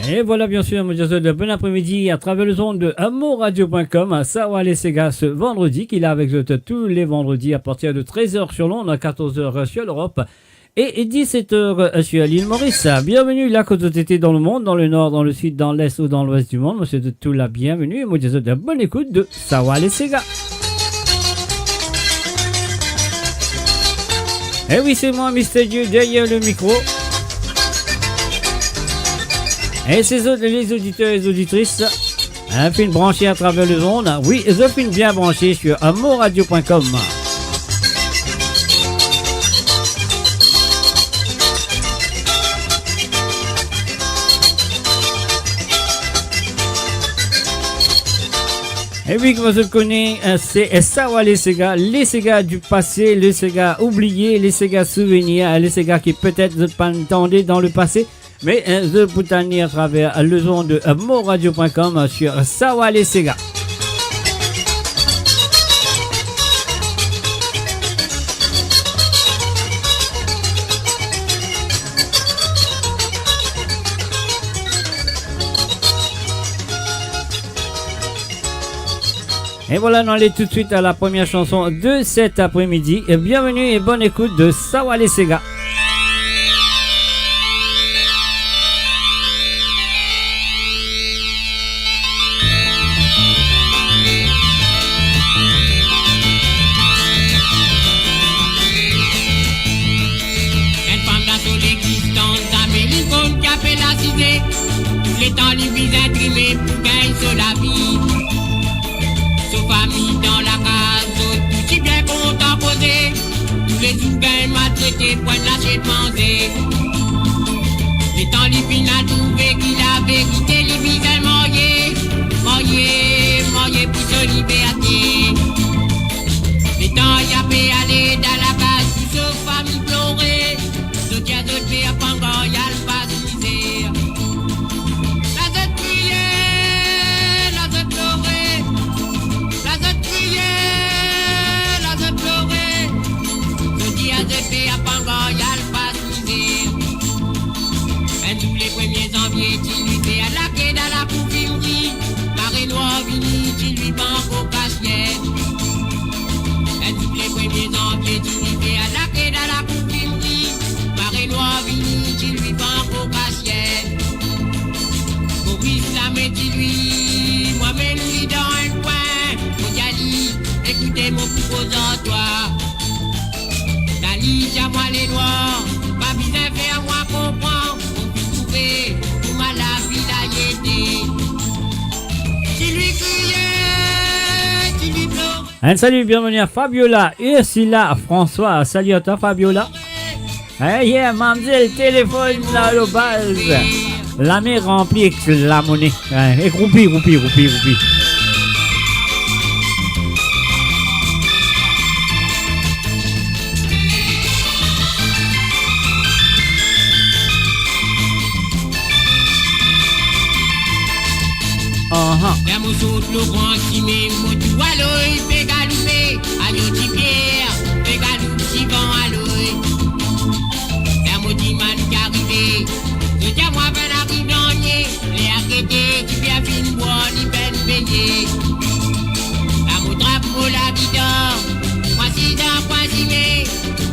Et voilà, bien sûr, mon de bon après-midi à travers le son de amourradio.com. Sawa les Sega ce vendredi, qu'il a avec tous les vendredis à partir de 13h sur Londres, à 14h sur l'Europe et 17h sur l'île Maurice. Bienvenue là, quand vous étiez dans le monde, dans le nord, dans le sud, dans l'est ou dans l'ouest du monde. Monsieur de tout la bienvenue et moi de bonne écoute de Sawa les Sega. Et oui, c'est moi, mystérieux, derrière le micro. Et ces autres, les auditeurs et les auditrices, un film branché à travers le monde. Oui, un film bien branché sur amourradio.com. Et oui, comme vous connaissez, c'est Sawa les Sega du passé, les Sega oubliés, les Sega souvenirs, les Sega qui peut-être ne pas entendu dans le passé. Mais je peux tenir à travers le son de moradio.com sur Sawa les Sega. Et voilà, on allait tout de suite à la première chanson de cet après-midi. Et bienvenue et bonne écoute de Sawa les Sega. Les temps les plus imprimés pour gagner sur la vie. Sauf famille dans la case, tout si bien content posé. Tous les jours gagnent maltraités, point de lâcher de manger. Les temps les plus n'a trouvé qu'il a vérité, les visages moriés pour se liberté. Les temps y a fait aller dans la case, tout sauf famille pleurer. D'autres y'a d'autres fait à Pangan, y'a le pas de misère. Écoutez mon proposant toi. Dali, moi les noirs. Pas besoin de faire moi comprendre. On peut trouver pour ma la vie d'ailleurs. Tu lui criais, tu lui pleurais. Un salut, bienvenue à Fabiola, Ursula, François. Salut à toi, Fabiola. Hey, yeah, mademoiselle, téléphone là, le base. La mer remplie avec la monnaie. Et roupie. La mousseau de Laurent qui met mon tout à l'œil, fait galouper, à l'autre pierre, fait galouper qui vend à l'œil. La maudit man qui arrivé, je dis à moi, ben arrive dans les arrêtés, qui vient fin boire, ni peine payée. La moutrape pour la guitare, moi si dans quoi j'y mets,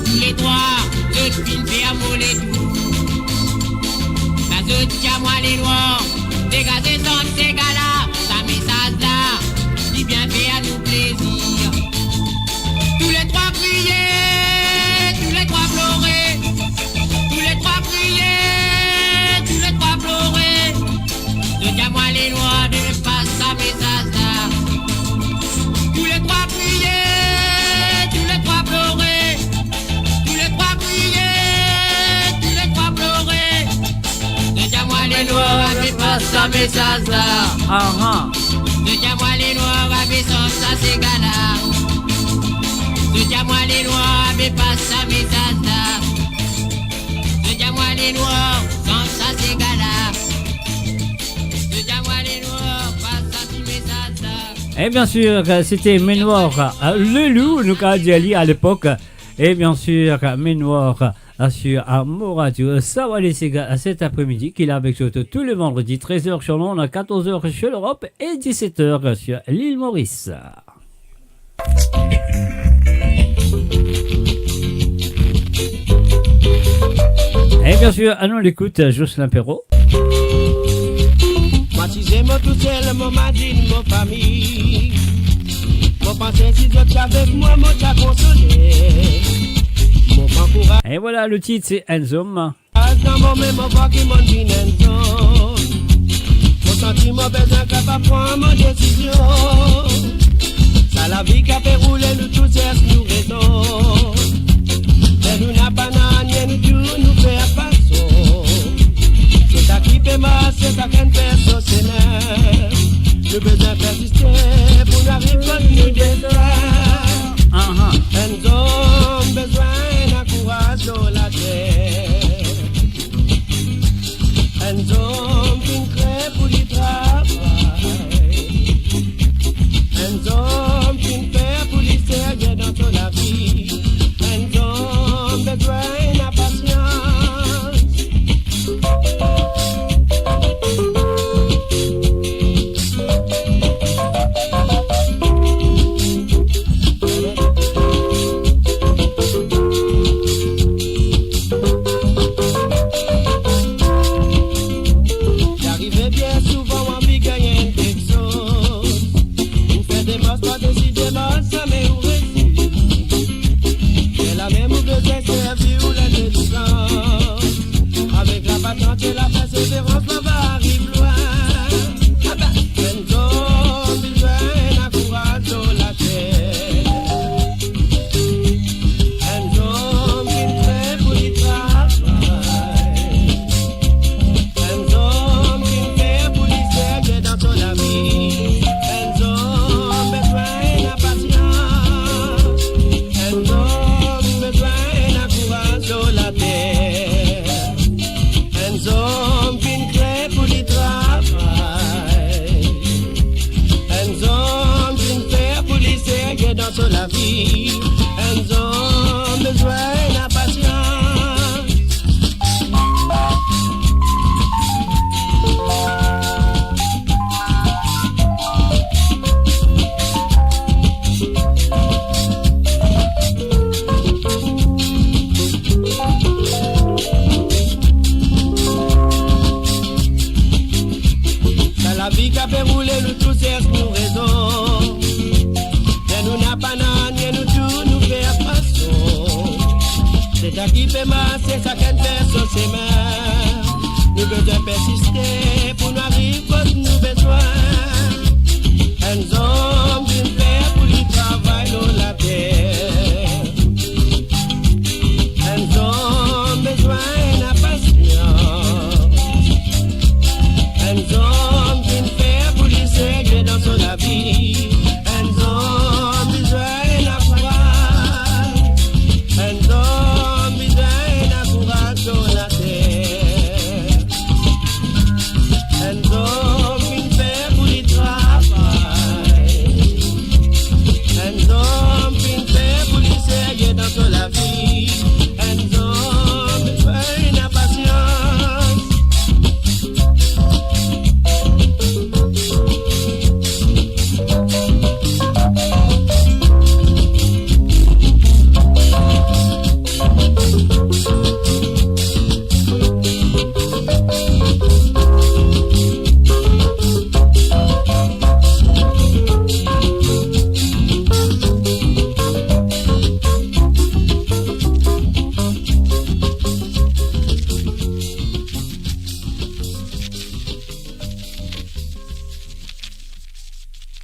tous les trois, je te fin faire moller tout. La zone qui a moi les noirs, dégagez sans ces gars-là. Bien fait à nous plaisir. Tous les trois criaient, tous les trois pleuraient. Tous les trois criaient, tous les trois pleuraient. De diamant les lois ne passent à mes hasards. Tous les trois criaient, tous les trois pleuraient. Tous les trois criaient, tous les trois pleuraient. De diamant les lois ne passent à mes hasards. De diamant les noirs avec ça c'est gala. De diamant les noirs avec pas ça mes hasards. De diamant les noirs sans ça c'est gala. De diamant les noirs pas ça c'est mes hasards. Et bien sûr, c'était Ménoir, le loup, nous a dit à l'époque. Et bien sûr, Ménoir, sur Amo Radio. Sawale Sega cet après-midi, qu'il est avec nous tous les vendredis, 13h sur Londres, 14h sur l'Europe et 17h sur l'île Maurice. Et bien sûr, allons l'écoute, Jocelyn Perrault. Moi, si j'ai mon tout seul, mon madine, mon famille. Mon pensée, si tu es avec moi, mon t'as consolé. Mon encourage. Et voilà, le titre, c'est Enzom. Dans mon même, mon voix qui m'en dit Enzom. Mon sentiment, besoin capable de prendre mon décision. Ça, la vie qui a fait rouler, nous tous, nous raison. Mais nous n'a pas n'a nous tout, nous faire façon. C'est ça qui fait mal, c'est ça qu'une personne s'énerve. Le besoin persister pour n'arriver pas nous défaire. Un homme besoin d'un courage dans la terre. Un homme qui crée pour le travail. Un homme qui fait pour les servir dans toute la vie. Un homme besoin de patience. Et la persévérance va arriver loin. Un homme besoin d'un courage dans la terre. Un homme qui fait pour le travail. Un homme qui fait pour le servir dans toute la vie. Un homme besoin de patience. Un homme besoin d'un courage dans la terre. Un homme qui crée pour le travail. Un homme qui fait pour les servir dans toute la vie. Un homme besoin de patience. La vie qui a fait rouler nous tous c'est pour raison. Et nous n'a pas n'a nous tout nous faire façon. C'est ça qui fait mal, c'est ça qu'une personne s'aime. Nous besoin persister pour nous arriver quand nous besoin. Un homme qui fait pour le travail dans la terre. Un homme besoin de patience. Un homme qui fait pour les servir dans toute la vie. Un homme besoin de courage. Un homme besoin de courage dans la terre. Un homme qui fait pour le travail. Un homme qui fait pour les servir dans toute la vie. Un homme besoin de patience.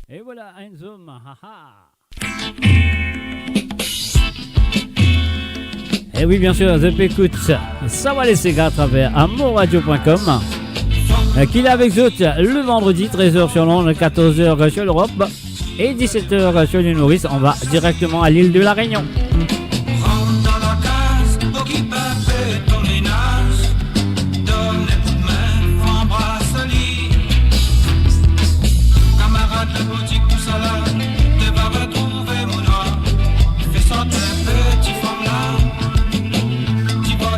Et voilà, Enzom, haha. Et oui, bien sûr, je écoute Sawale Sega à travers amoradio.com. Qu'il est avec vous le vendredi, 13h sur Londres, 14h sur l'Europe et 17h sur l'île Maurice. On va directement à l'île de la Réunion. Rentre dans la case, occupe un peu ton ménage. Donne les coups de main, embrasse le lit. Camarade de boutique, tout ça là, te va retrouver mon noir. Fais sortir petit femme là. Tu vas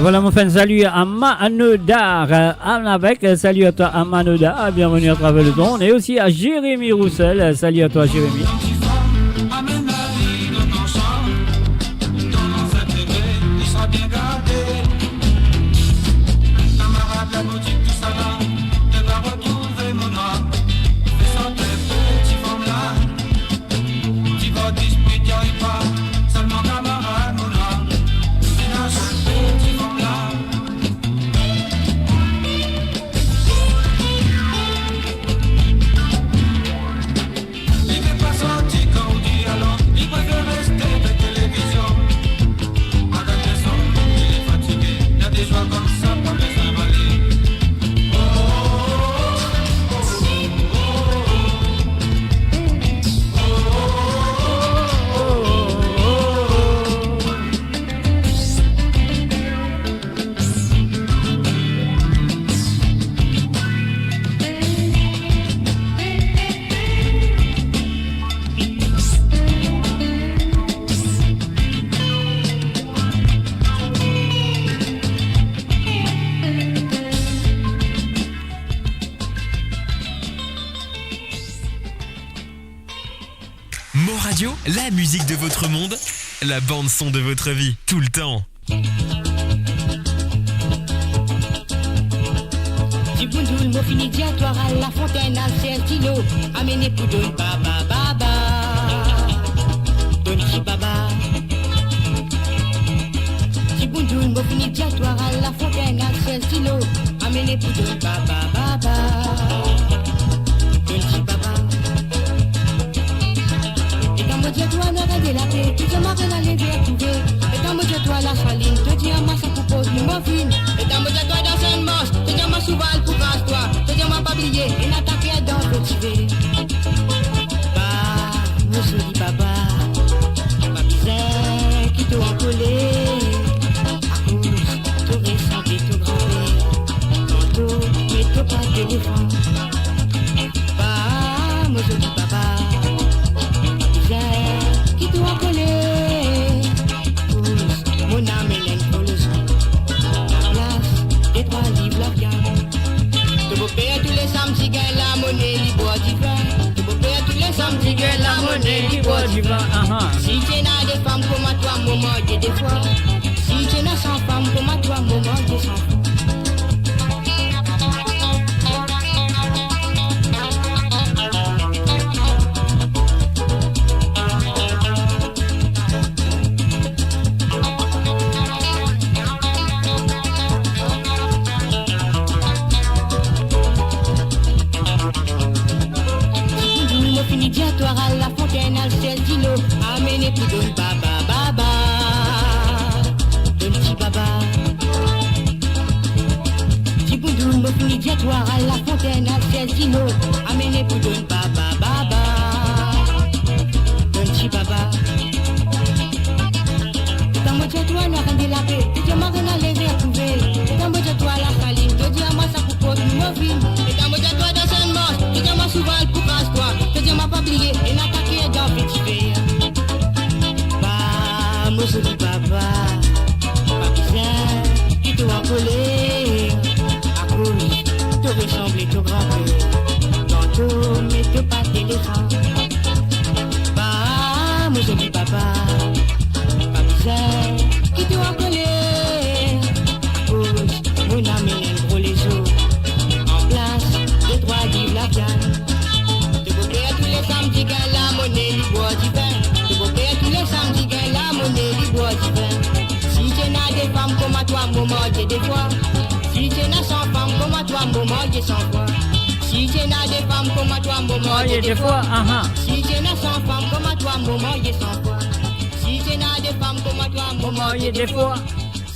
voilà mon fan, salut à Manodar, avec, salut à toi à Manodar, bienvenue à travers le monde, et aussi à Jérémy Roussel, salut à toi Jérémy. Amène la vie dans ton champ, dans nos intérêts, il sera bien gardé. Camarade, la boutique du salon, tu vas retrouver mon nom. Fais sortir petit forme là, tu vas disputer, y'arrive pas, seulement camarade, mon nom. C'est la petit forme là. Il n'est pas sorti quand on dit alors, il préfère rester de télévision. Avec les sons, il est fatigué, il y a des joies comme ça, pas besoin d'aller. Mo Radio, la musique de votre monde, la bande son de votre vie, tout le temps. Du Boundoul, mon fini diatoire à la fontaine, à Certilo, amenez pour donner baba baba. Donne qui baba. Du Boundoul, mon fini diatoire à la fontaine, à Certilo, amenez pour donner baba baba. Donne qui baba. Et dans mon diatoire, on a la paix, tout ça m'a rien à les retrouver. Et dans mon diatoire, la saline, te dis à moi, ça propose une morphine. Et dans mon diatoire, dans une moche, te dis à moi, souvent, pour casse-toi. Te dis à moi, pas oublier, et n'attaquer dans le cultiver. Bah, monsieur dit papa, ma misère qui t'a encollé. À cause, tout récent et tout grand-père. Tantôt, mais t'as pas d'éléphant. Bah, monsieur dit papa, qui t'a encollé. Mon âme est l'aine pour le sang. La place des 3 livres la viande. De beau père tous les samedis gagne la monnaie, il boit du vin. De beau père tous les samedis gagne la monnaie, il boit du vin. Si tu n'as des femmes comme toi, maman, j'ai des fois. Si tu n'as 100 femmes comme toi, maman, j'ai 100 fois. Diatoire à la fontaine, à Certilo, amenez pour donner baba baba. Donne petit baba. Petit boudou, me finit diatoire à la fontaine, à Certilo, amenez pour donner baba baba. Donne petit baba. Dans mon diatoire, on a rendu la paix, tu dis à moi rien à les retrouver. Dans mon diatoire, la saline, tu dis à moi ça propose une morphine. Et dans mon diatoire, dans une moche, tu dis à moi souvent pour casse-toi. Tu m'a pas oublié et n'attaquer dans le petit verre. Bah, moi je dis papa, pas bizarre, qui doit coller. À cause, te ressembler tout grand-père. Tantôt, mais te pas d'éléphant. Bah, moi je dis papa, pas bizarre, qui doit coller. À cause, mon âme est gros les os. En place, de 3 livres la viande. Les samedis gagne la monnaie, il boit du vin. De beau père tous les samedis gagne la monnaie, il boit du vin. Si tu n'as des femmes comme toi, maman, j'ai des fois. Si tu n'as 100 femmes comme toi, maman, j'ai 100 fois. Si tu n'as des femmes comme toi, maman, j'ai des fois. Si tu n'as 100 femmes comme toi, maman, j'ai 100 fois. Si tu n'as des femmes comme toi, maman, j'ai des fois.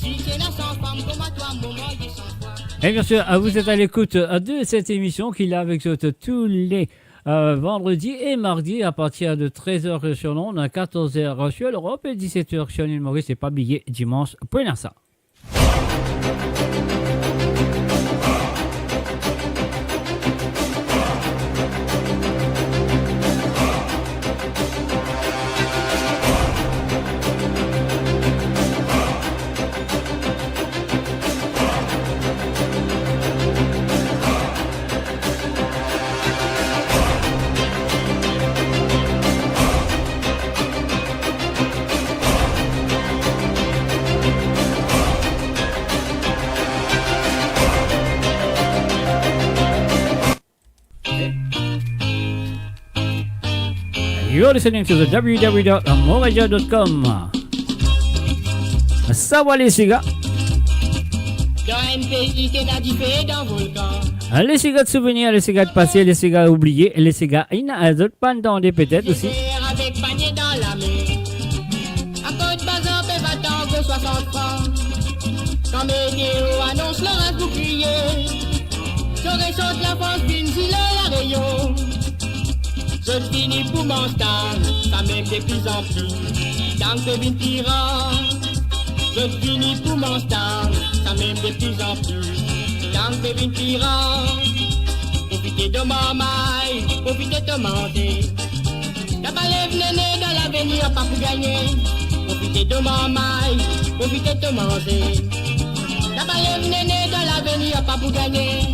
Si tu n'as 100 femmes comme toi, maman, j'ai 100 fois. Et bien sûr, vous êtes à l'écoute de cette émission qui est là avec tous les vendredi et mardi à partir de 13h sur l'onde, 14h sur l'Europe et 17h sur l'île Maurice et pas oublier dimanche pour ça. You're listening to the www.amoradio.com. Ça va les gars. Dans un pays qui n'a fait dans le volcan. Les cigares de souvenirs, les cigares de passé, les cigares oubliés, les cigares, il y a d'autres pas entendus peut-être aussi. Avec panier dans la main. À côté de bazar, peut va 60 francs. Quand météo annonce l'orage bouclier. J'aurais sauté la France d'une île à la rayon. Je finis pour mon stand, ça même de plus en plus. Tant que vin tyran. Je finis pour mon stand, ça même de plus en plus. Tant que vin tyran. Profitez de ma maille, profitez de manger. La balève néné dans l'avenir, pas pour gagner. Profitez de ma maille, profitez de manger. La balève néné dans l'avenir, pas pour gagner.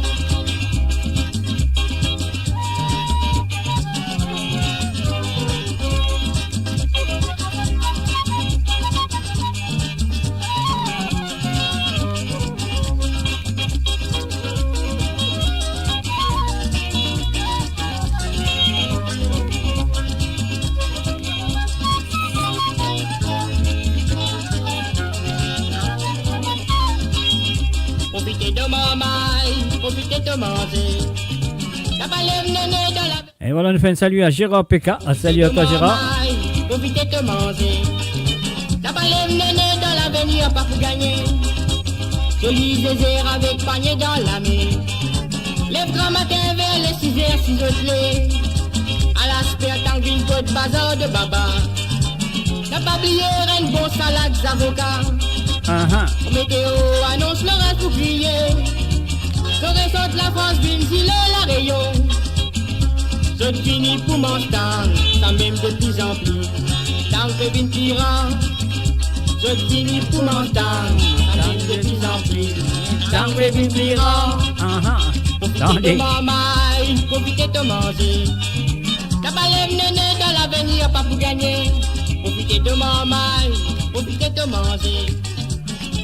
Et voilà, on fait un salut à Gérard PK. Un salut à toi, Gérard. Profitez de manger. La balève néné dans l'avenir, pas pour gagner. Joli désert avec panier dans la main. Lève grand matin vers les 6h, 6 clés. À l'aspect, tant qu'une côte bazar de baba. La bablière, une bonne salade d'avocat. Météo annonce l'orage pour crier. J'aurais sauté la France d'une île à la rayon. Je finis pour mon stand, ça même de plus en plus. Tant que vin tyran. Je finis pour mon stand, ça même de plus en plus. Tant que vin tyran. Profitez de ma maille, profitez de manger. La balève néné dans l'avenir, pas pour gagner. Profitez de ma maille, profitez de manger.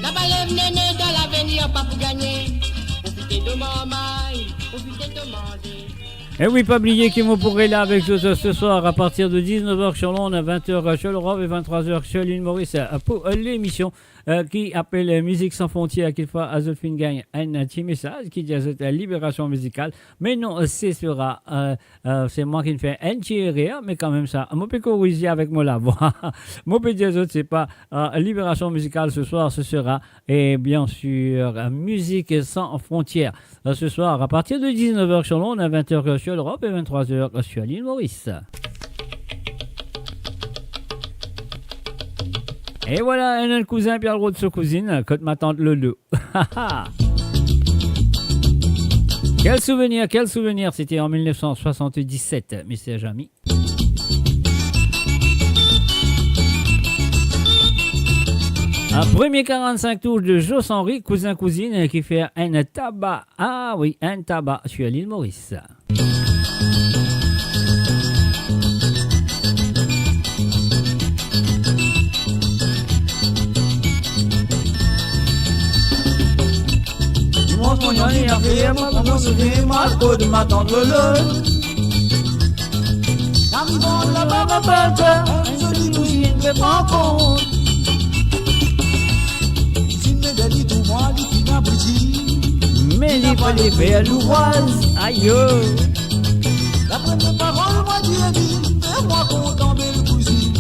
La balève néné dans l'avenir, pas pour gagner. Profitez de ma maille, profitez de manger. Et oui, pas oublier que vous pourrez là avec nous ce soir à partir de 19h sur Londres, à 20h sur l'Europe et 23h sur l'île Maurice pour l'émission qui appelle Musique sans frontières, qu'il faut à Zolfine gagne un petit message qui dit la libération musicale. Mais non, ce sera, c'est moi qui ne fais un petit rire, mais quand même ça, mon peux corriger avec moi la voix. Mon peux dire c'est pas libération musicale ce soir, ce sera, et bien sûr, Musique sans frontières. Ce soir, à partir de 19h sur Londres, à 20h sur l'Europe et 23h sur l'île Maurice. Et voilà, un cousin Pierre Roux de sa cousine, côte ma tante Lolo. Quel souvenir, c'était en 1977, mes chers amis. Un premier 45 tours de Joss Henry, cousin-cousine, qui fait un tabac. Ah oui, un tabac sur l'île Maurice. Mon yoni a fait moi pour sauver ma peau de ma tante Lolo. Arrivons là-bas ma pâte, un joli cousine fait pas compte. Mais il fallait faire l'ouvrage, aïe. La première parole, moi Dieu dit, fais-moi content, belle cousine.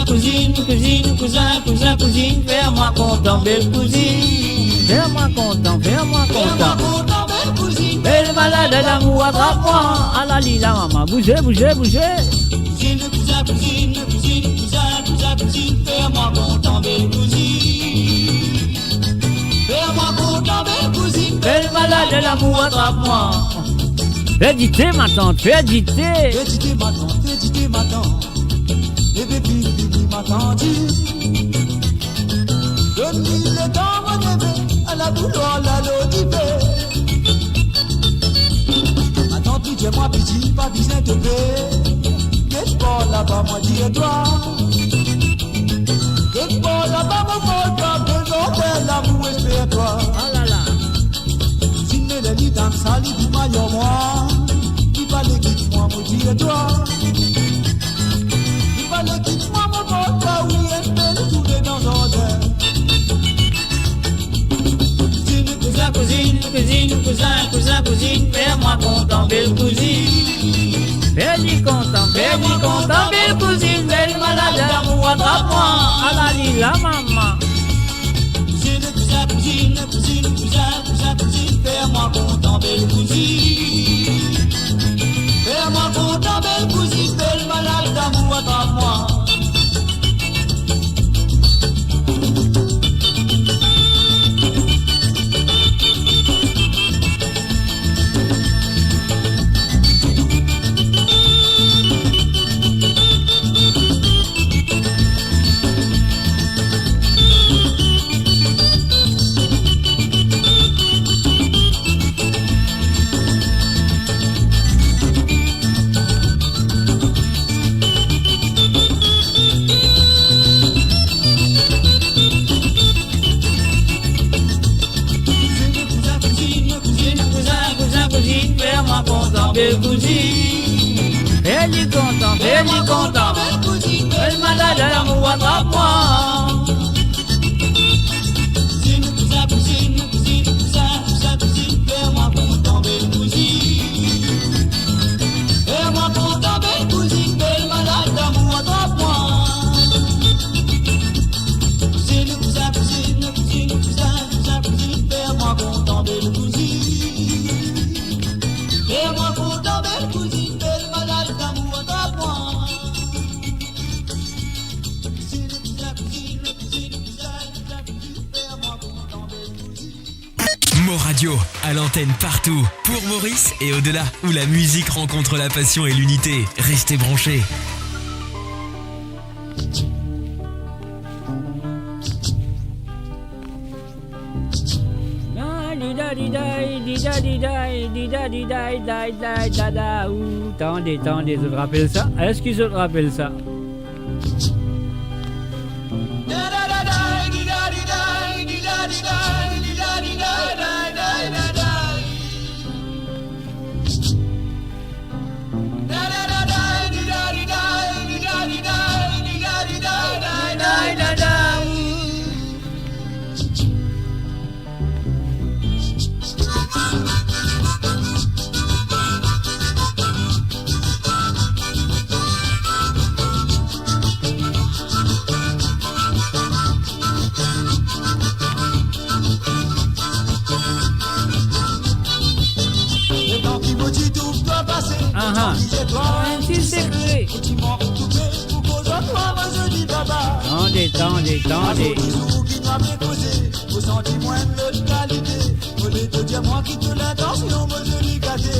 Cousine, fais-moi content, belle cousine. Fais-moi content, belle cousine. Belle malade d'amour, attrape-moi. À la lila, maman, bougez. Cousine, fais-moi content, belle cousine. Fais-moi content, belle cousine. Belle malade d'amour, attrape-moi. Fais diter, ma tante, fais diter. Fais diter, ma tante. Et bébé, ma tante. Donne-lui le temps, mon bébé, à la douleur, la lodibé. Ma tante, dis-moi, petit, pas besoin de paix. Qu'est-ce pas là-bas, moi, dis-toi. Qu'est-ce pas là-bas, mon volcan, besoin de l'amour, espère-toi. Ah là là. Si me le lit dans sa lit, moi, qui va les quitter. oublier toi. Il fallait quitte-moi mon pote, là où il est belle, tous les dans l'ordre. Cousine, cousine, cousin, cousin, cousine, fais-moi content, belle cousine. Belle content, Belle cousine, belle malade d'amour, attrape-moi. à la lila maman. Cousine, cousin, cousine, cousine, cousin, cousin, cousine, fais-moi content, belle cousine. Fais-moi content, belle cousine, belle malade d'amour, attrape-moi. Belle cousine, Belle content, belle cousine, belle malade d'amour, attrape-moi. Cousine, cousin, cousine, cousine, cousin, cousin, cousine, fais-moi content, belle cousine. Fais-moi content, belle cousine, belle malade d'amour, attrape-moi. Cousine, cousin, cousine, cousine, cousin, cousin, cousine, fais-moi content, belle cousine. Fais-moi content, belle cousine, belle malade d'amour, attrape-moi. Cousine, cousin, cousine, cousine, cousin, cousin, cousine, fais-moi content, belle cousine. Mo Radio, à l'antenne partout, pour Maurice et au-delà, où la musique rencontre la passion et l'unité. Restez branchés. Attendez, je te rappelle ça. Est-ce qu'ils se rappellent ça? Attendez. Au sentiment de qualité, au lieu de dire moi qui te l'intention, me je l'ai gâté.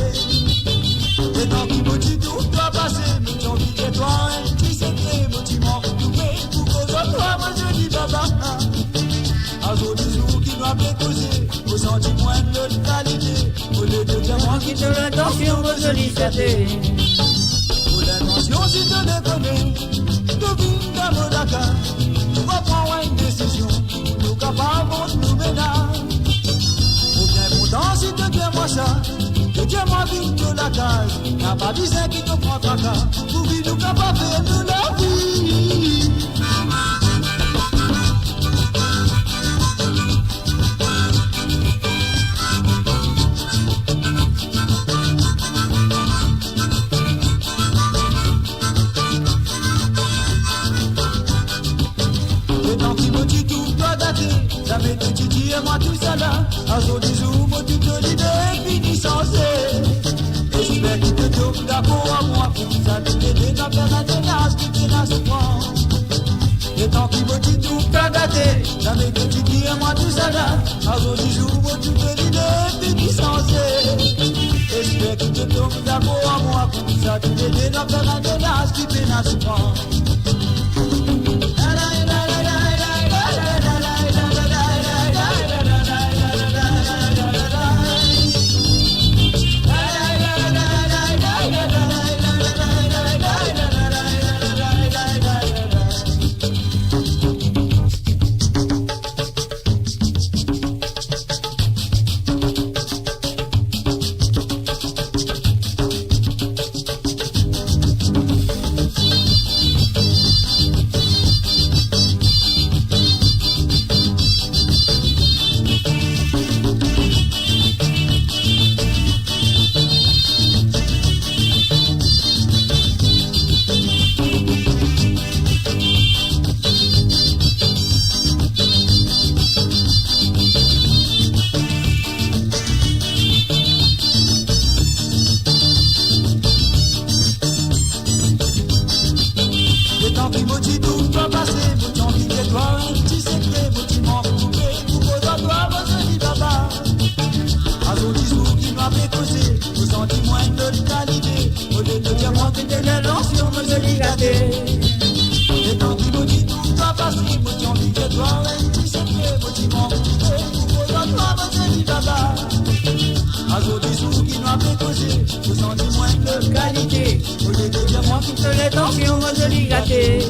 Et tant qu'il me dit tout doit passer, mais j'ai envie que toi, un petit secret, me tu m'en retrouvé, pour cause de toi, moi je dis baba. Un jour du jour qui m'a causé, au sentiment de qualité, au lieu de dire moi qui te l'intention, me je l'ai gâté. Pour l'intention, si je les connais, devine dans mon Dakar, tu vas prendre une décision. Nous capables de nous ménager. Pour bien content si tu tiens moi ça, que tiens moi vite de la cage. N'a pas dit ça qui te prend tracas. Pour vivre nous capables de la vie. Jamais que tu dis moi tout ça là, un jour du jour, moi tu te l'idée, fini sans cesse. Et j'espère qu'il te tombe d'accord à moi, pour ça te l'aider dans faire un dénage qui te la souffrant. Et tant qu'il me dit tout t'as gâté, jamais que tu dis moi tout ça là, un jour du jour, moi tu te l'idée, fini sans cesse. Et j'espère qu'il te tombe d'accord à moi, pour ça te l'aider dans faire un dénage qui te la souffrant. qui me dit tout doit passer, moi j'ai envie de toi, un petit secret, moi tu m'en coupé, pour que toi, moi je dis baba. À son discours qui m'a fait causer, vous sentez moins de qualité, au lieu de dire moi que t'es l'ancien, moi je dis gâté. Et quand tu me dis tout doit passer, moi j'ai envie de toi, un petit secret, moi tu m'en coupé, pour que toi, moi je dis baba. À son discours qui m'a fait causer, vous sentez moins de qualité, au lieu de dire moi qui te l'ancien, moi je dis gâté.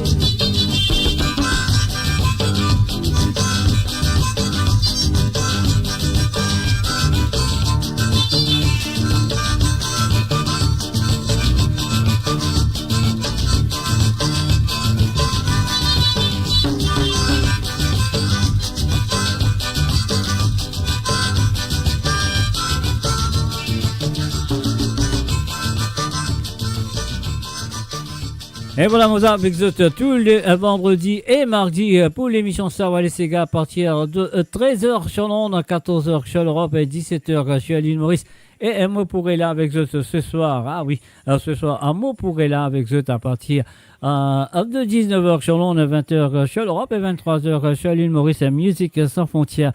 Et voilà, Mozart avec vous tous les vendredis et mardis pour l'émission Savoir les Sega à partir de 13h sur l'onde, 14h sur l'Europe et 17h sur l'île Maurice. Et moi pourrai là avec vous ce soir. Ah oui, alors ce soir, un mot pourrait là avec vous à partir de 19h sur l'onde, 20h sur l'Europe et 23h sur l'île Maurice. Musique sans frontières.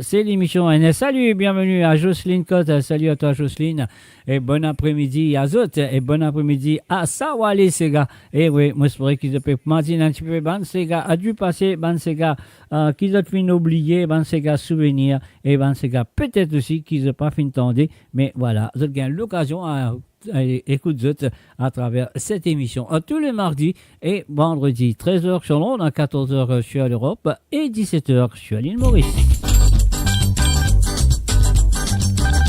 C'est l'émission NS. Salut et bienvenue à Jocelyne Cotte. Salut à toi, Jocelyne. Et bon après-midi à Zot. Et bon après-midi à Sawa les Sega. Et oui, moi, c'est vrai qu'ils peuvent m'en un petit peu. Ban Sega a dû passer. Ban Sega qu'ils ont fini oublier. Ban Sega souvenir. Et Ban Sega peut-être aussi qu'ils n'ont pas fini tendre. Mais voilà, vous avez l'occasion à écoute à travers cette émission tous les mardis et vendredis 13h sur l'onde, 14h sur l'Europe et 17h sur l'île Maurice.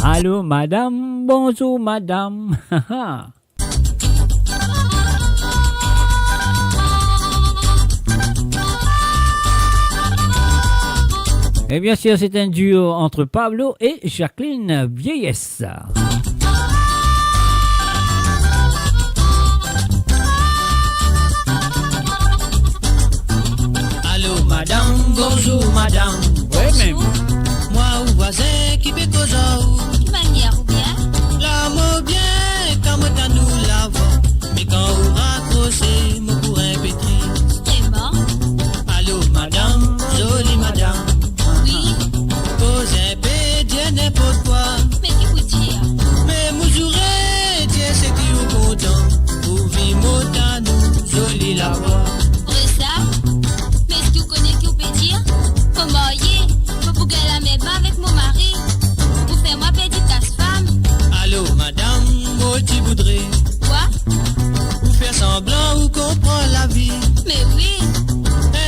Allô madame, bonjour madame. Et bien sûr c'est un duo entre Pablo et Jacqueline Vieillesse. Madame, bonjour madame. Oui, même. Moi ou voisin qui fait cause ou Manière ou bien? l'amour bien, quand moi t'as nous l'avons. Mais quand on raccroché, moi pour un pétri. C'est mort? Allô madame, jolie madame. Oui. Pose un peu, dis n'importe quoi. Mais qui vous dire? Mais moi j'aurais, tiens c'est qui vous content. Pour vivre mon temps, nous, jolie la voix. Pour ça? Mais est-ce que vous connaissez qui vous peut dire? Faut marier, faut pour la même avec mon mari. Pour faire moi petite tasse femme. Allô madame, moi tu voudrais. Quoi? Ou faire semblant ou comprendre la vie. Mais oui.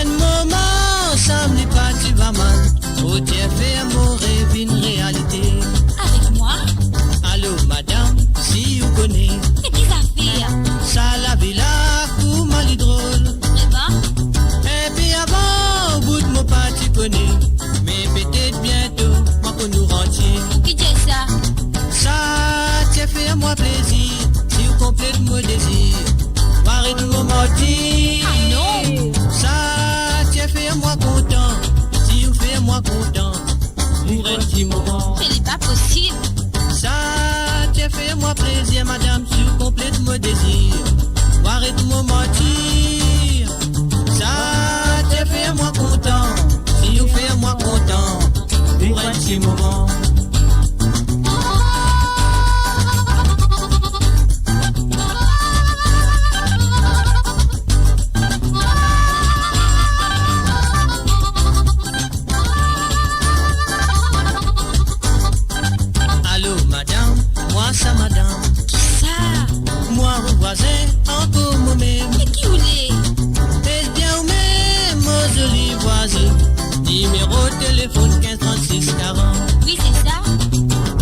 Un moment, ça me dit pas tu vas mal. Oh, tu as fait mon rêve une réalité. Avec moi? Allô, madame, si vous connaissez. Mais qui ça fait? Ça la vie là, coup mal drôle. Vraiment? Et puis avant, au bout de mon pas, tu connais. Mais peut-être bientôt, moi qu'on nous rentier. Qui dit ça? Ça, tu as fait moi plaisir. Si vous complète mon désir. Arrête de me mentir. Ah non! Ça, tu as fait moi content. Si vous faites moi content. Pour un petit moment. Ce n'est pas possible. Ça, tu as fait moi plaisir, madame, si vous complète mon désir. Arrête de me mentir. Ça, tu as fait moi content. Si vous faites moi content. Pour un petit moment. Allô, madame, moi ça, madame. Qui ça? Moi, mon voisin, encore moi-même. Mais qui voulait? Est-ce bien ou même, mon joli voisin? Numéro de téléphone 15 36 40. Oui, c'est ça.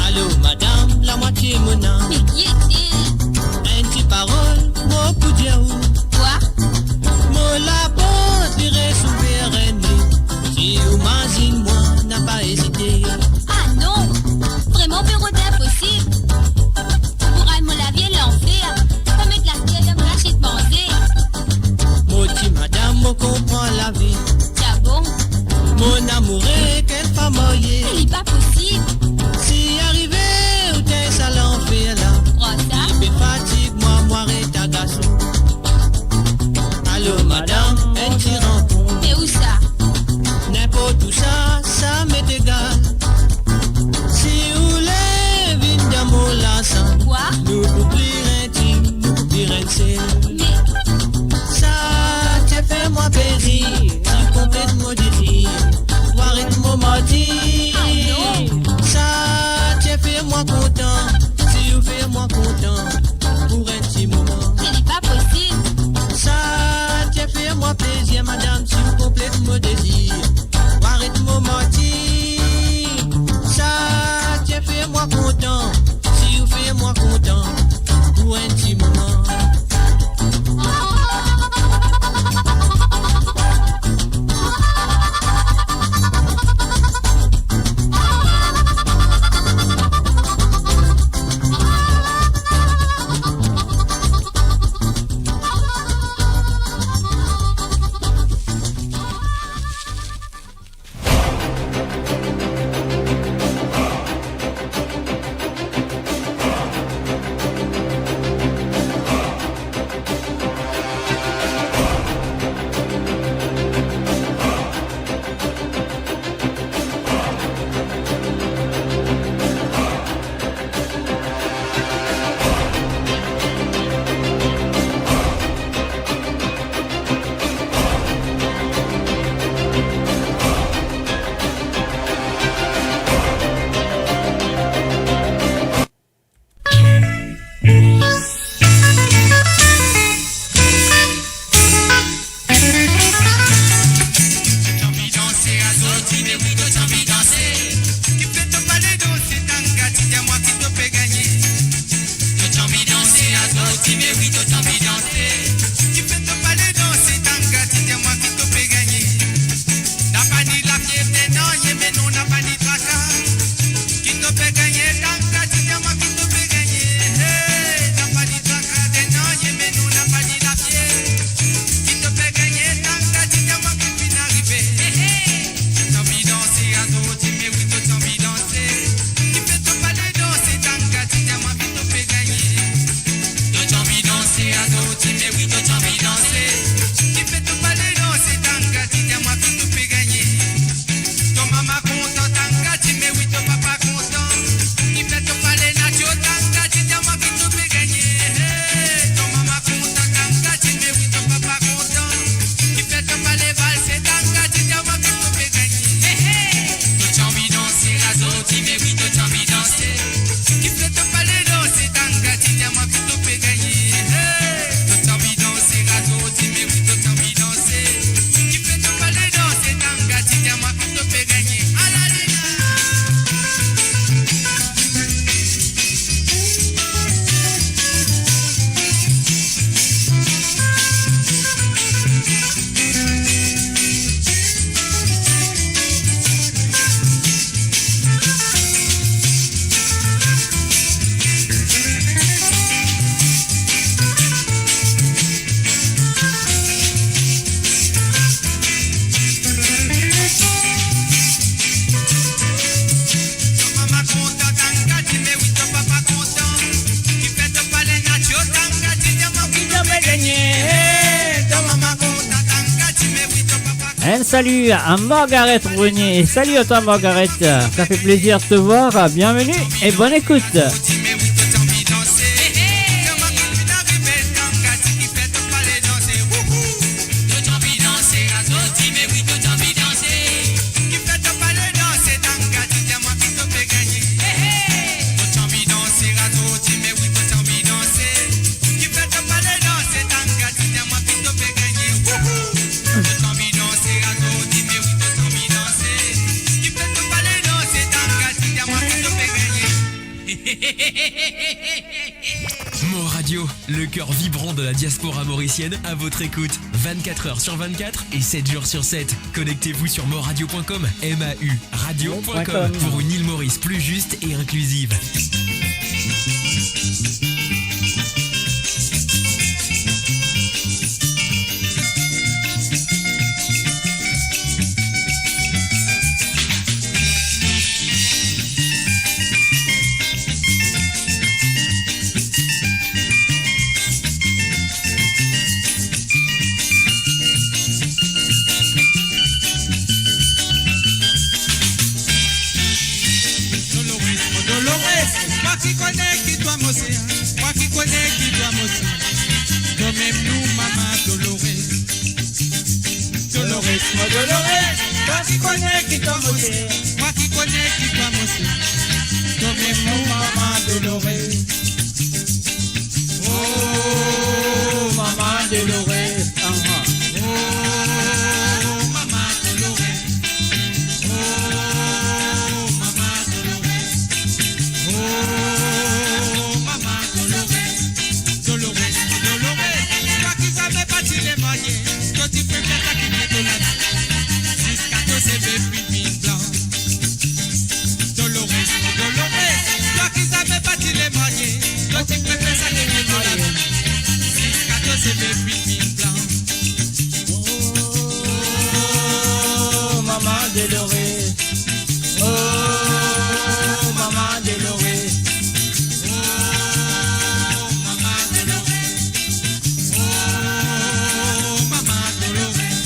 Allô, madame, la moitié mon âme. Mais qui est-il? Un petit parole, mon coup de yaourt. Quoi? Mon lapin, dirait souveraine. Si vous imaginez, moi, n'a pas hésité. Ah non! Vraiment, Pérotin, impossible! Pour aller me laver l'enfer, pas mettre la tête de me lâcher de manger. Mon petit madame, me comprend la vie. Tiens bon? Mon amour est quelle femme mariée. Ce n'est pas possible! Si arrivé, ou t'es ça l'enfer là. Crois ça? Il fait fatigue, moi, et ta garçon. Allô, yo madame, un petit rencontre. Et où ça? N'importe où ça m'est égal. Si vous voulez venir dans mon lassant, Quoi? nous pour plus intime, nous pour plus rincer. Mais Ça, tu fais moi plaisir, tu complètes mon désir. Voir et mon mardi. Ça, tu fais moi content, si vous fais moi content, pour un petit moment. ce n'est pas possible. Ça, tu fais moi plaisir, madame, si vous complètes mon désir. Voir et mon mardi. Ça, tu fais moi content, si vous fais moi content, pour un petit moment. Un salut à Margaret Brunier et salut à toi Margaret, ça fait plaisir de te voir, bienvenue et bonne écoute. Mo Radio, le cœur vibrant de la diaspora mauricienne à votre écoute. 24 heures sur 24 et 7 jours sur 7. Connectez-vous sur moradio.com, MAU, radio.com pour une île Maurice plus juste et inclusive. Dolores, moi Dolores, toi qui connais qui t'a mossé, Moi qui connais qui doit mousser. toi même mon maman Dolores. Oh, maman Dolores, Oh, maman Dolores. Oh, maman Dolores. Oh, maman Dolores. Dolores, Dolores. Toi qui savais pas tu les manier. Toi tu peux bien t'acquitter de la vie. Jusqu'à que c'est bébé blanc. Dolores, Dolores. Toi qui savais pas tu les manier. Toi tu peux bien t'acquitter de la vie. Jusqu'à que c'est bébé blanc. oh, maman Dolores. Oh, maman Dolores. Oh, maman Dolores. Oh, maman Dolores.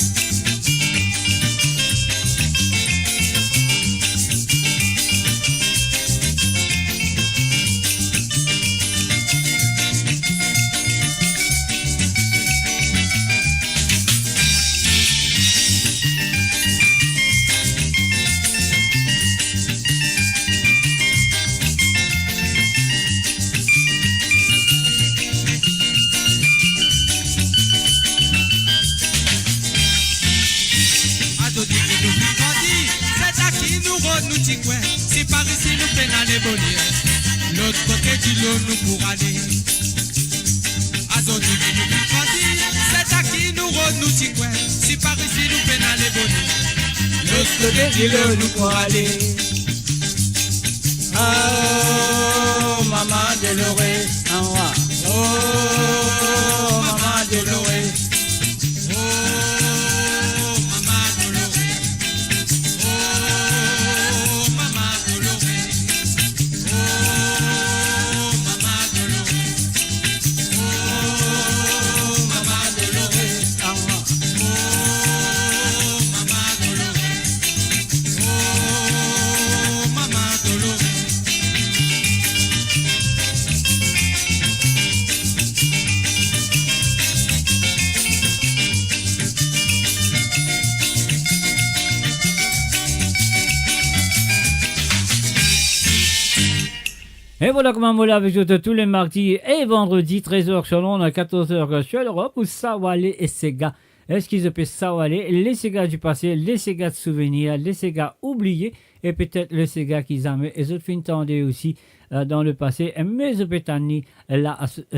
Ado di ki nou fi grandi, c'est à qui nous nous dit quoi. Si par ici nous peine aller bonir, l'autre côté du lot nous pour aller. Ado di ki nou fi grandi, c'est à qui nous dit quoi. Si par ici nous peine aller bonir, L'autre côté du lot nous pour aller. Oh, maman Dolores. Oh, maman Dolores. oh maman Dolores, oh maman Dolores, oh maman Dolores, oh maman Dolores, oh maman Dolores, oh maman Dolores. Et voilà comment on l'a avec vous tous les mardis et vendredis, 13h sur l'onde, à 14h sur l'Europe, où Sawale et Sega. Est-ce qu'ils appellent Sawale, les Sega du passé, les Sega de souvenirs, les Sega oubliés, et peut-être le Sega qu'ils aiment, et autres films tendus aussi dans le passé, mais peut-être là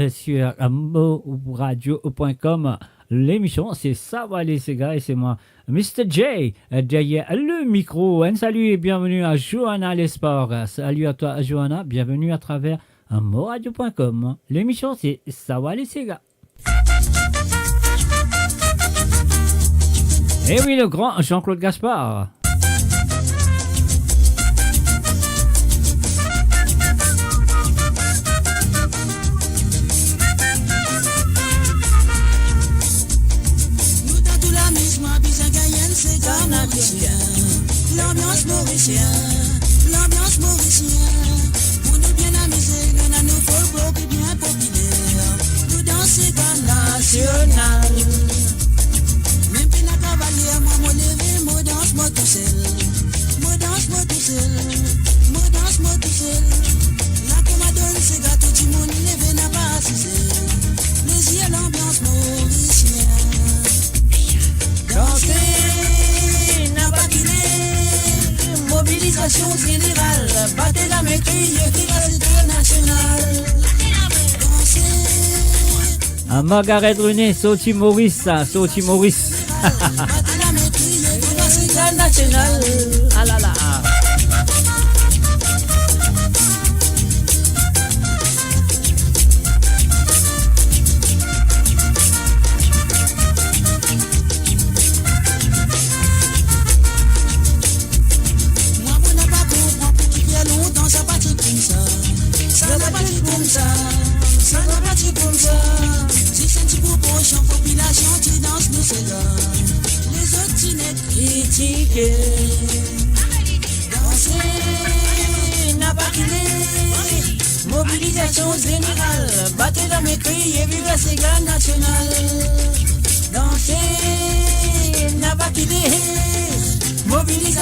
sur moradio.com. L'émission, c'est Sawale Sega et c'est moi, Mr. J, derrière le micro. Un salut et bienvenue à Johanna Lesport. Salut à toi, Johanna. Bienvenue à travers moradio.com. L'émission, c'est Sawale Sega. Et oui, le grand Jean-Claude Gaspard. Nous dans tout l'amusement, bizarre gagnant, c'est canadien. L'ambiance mauricienne, l'ambiance mauricienne. On est bien amusés, on a nos folklore qui bien populaire. Nous dansons dans national. Même puis la cavalière, moi, mon levé, moi danse, moi tout seul. Moi danse, moi tout seul. Moi danse, moi tout seul. La que m'a donné, c'est gâteau, tout le monde levé, n'a pas assisté. Les yeux, l'ambiance mauricienne. Danser, n'a pas quitté. Mobilisation générale. Battez la main, criez, vivacité nationale. Danser. À Margaret René, Sauti Maurice, Sauti Maurice. Battez la main, criez, vivacité nationale. Ah là là. Moi, on n'a pas compris pour qui fait longtemps, ça partit comme ça. Ça va partir comme ça. Ça va partir comme ça. Si c'est une proportion, population, tu danses, nous c'est là. Les autres, tu n'es critiqué. Danser, n'a pas quitté. Mobilisation générale. Battez dans mes cris et vive la Sega nationale. Danser, n'a pas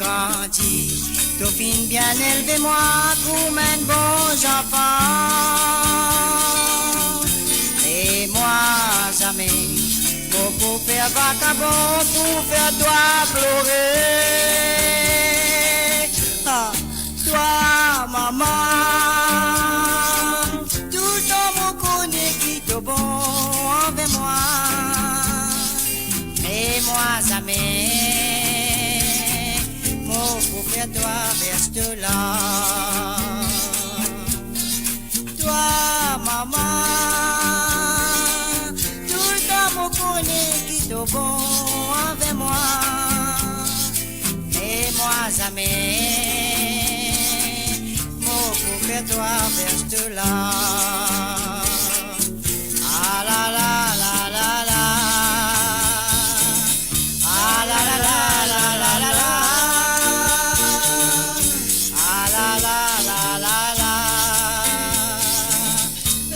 grandi, tout fin bien élevé moi comme un bon enfant. Et moi jamais, pour faire vagabond, pour faire toi pleurer. Ah, toi maman, tout le monde connaît qui te bon envers moi. Et moi jamais, pour faire toi reste là. Toi maman, tout le monde connaît qui te bon envers moi. Et moi jamais, pour faire toi reste là. Ah la la la la la. Ah la la la la la la la. Ah la la la la la.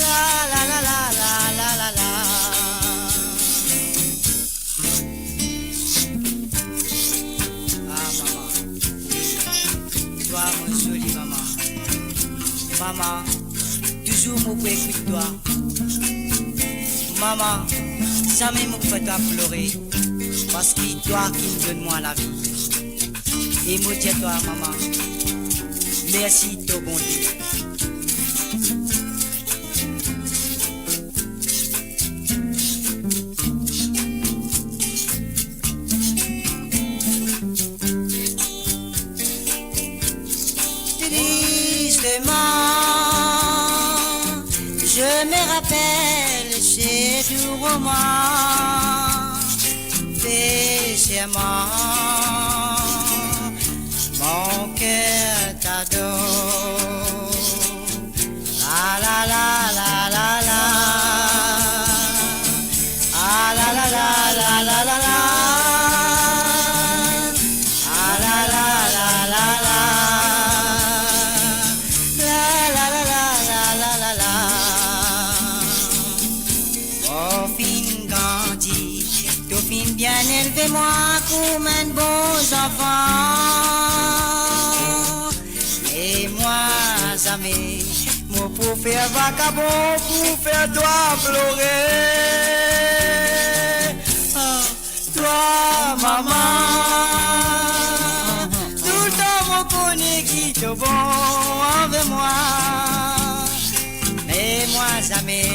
La la la la la la la la. Ah maman, toi mon joli maman. Maman, toujours mon écoute toi. Maman, jamais mon fait toi pleurer. Parce que toi qui me donne moi la vie. Et moi dis toi maman, merci ton bonté. Tristement, je me rappelle ces doux romans. Spécialement, mon cœur t'adore. La la la la la la. Ah la la la la la la la. Ah la la la la la. La la la la la la la la. Oh fin grandi, tout fin bien élevé moi comme un bon enfant. Et moi jamais, moi pour faire vagabond, pour faire toi pleurer. Ah, toi maman, tout le temps mon connaît qui te bon avec moi. Mais moi jamais,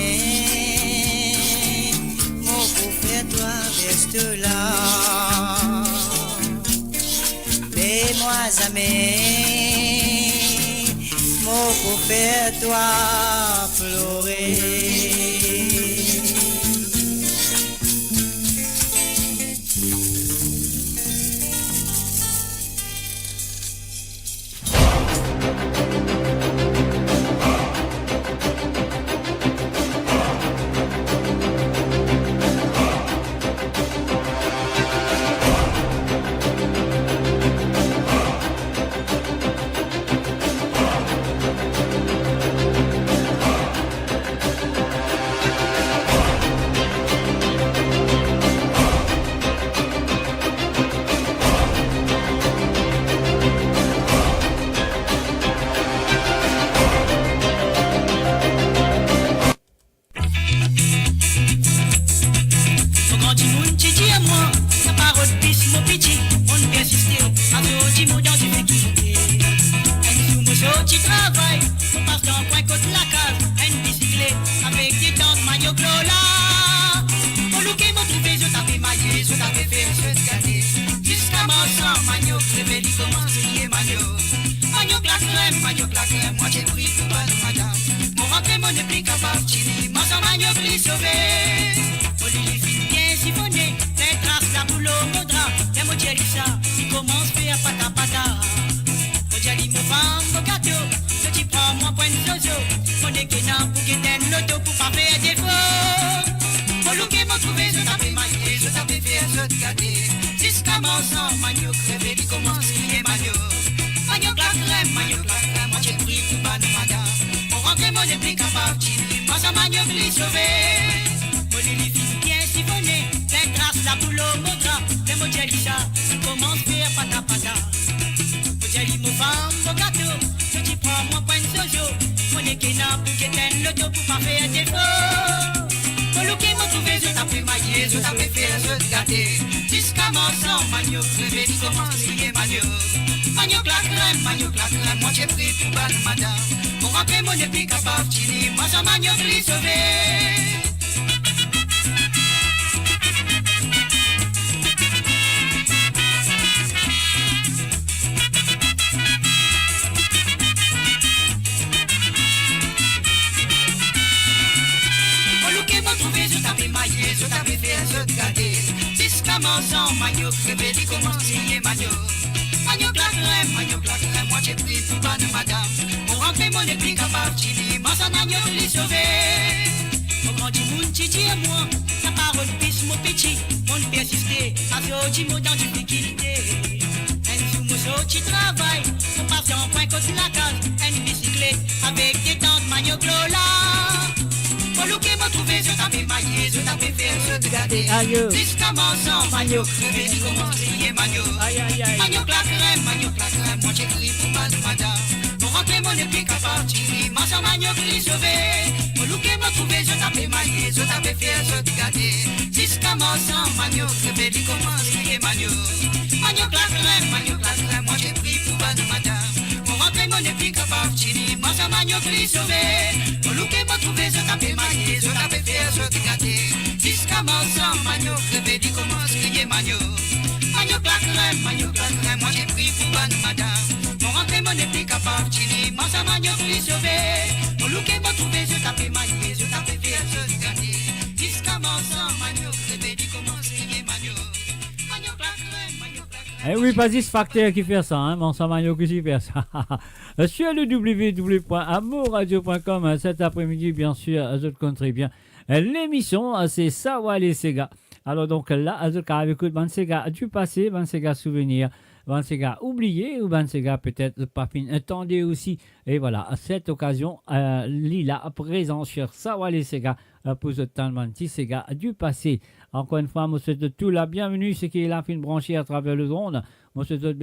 mon pour faire toi reste là. Mais moi jamais, mon pour faire toi pleurer. Commence à faire pata pata. qui n'a pour qu'éteindre le dos pour pas faire défaut. Pour le qui m'a trouvé, je t'ai fait mailler, je t'ai fait faire, je t'ai gâté. Jusqu'à mon sang, manio, crevé, tu commences, il est manio. Manio claquerem, moi j'ai pris pour balle, madame. Pour rentrer mon épi capable, chini, moi ça manio, gris sauvé. Je t'avais fait un de garder. Jusqu'à mon sang, manio, crevé, dit comment signer manio. Manio claquerem, moi j'ai pris pour banne madame. Pour rentrer mon épi capable, chini, moi ça manio, gris sauvé. Mon grand dit moun, titi et moi, la parole pisse mon petit, mon persister, à ce dit mon dans difficulté. Un sous mon sorti travail, on passe en point contre la case, une bicyclette avec des tentes manio clola. Pour le qui m'a trouvé, je t'avais maillé, je t'avais fait, je te gardais. Jusqu'à mon sang, manio, crevé, tu commences, il est manio. Manio claquerem, moi j'ai crié pour mal madame. Pour rentrer mon épi capable, chini, moi ça manio, gris sauvé. Pour le qui m'a trouvé, je t'avais maillé, je t'avais fait, je te gardais. Jusqu'à mon sang, manio, crevé, tu commences, il est manio. Manio claquerem, moi j'ai pris pour mal madame. Pour rentrer mon épi capable, chini, moi ça manio, gris sauvé. Pour le qui m'a trouvé, je t'avais maillé, je t'avais fait, je te gâtais. Jusqu'à mon sang, manio, crevé, dit comment crier manio. Manio claquerem, moi j'ai pris pour banne madame. Pour rentrer mon épi capable, chini, moi ça manio, gris sauvé. Pour le qui m'a trouvé, je t'avais maillé, je t'avais fait, je te gâtais. Jusqu'à mon sang, manio, crevé, dit comment crier manio. Manio claquerem. Eh oui, pas ce facteur qui fait ça, hein, mon Samagno qui fait ça. Sur le www.amourradio.com, cet après-midi, bien sûr, je compterai bien. L'émission, c'est Sawa les Sega. Alors donc là, je avec ban Sega du passé, ban Sega souvenir, ban Sega oublié ou ban Sega peut-être pas fin attendez aussi. Et voilà, à cette occasion, Lila présent sur Sawa les Sega pour ce temps de Sega du passé. Encore une fois, moi je souhaite tout la bienvenue, ce qui est là, fin branché à travers le monde. Moi je souhaite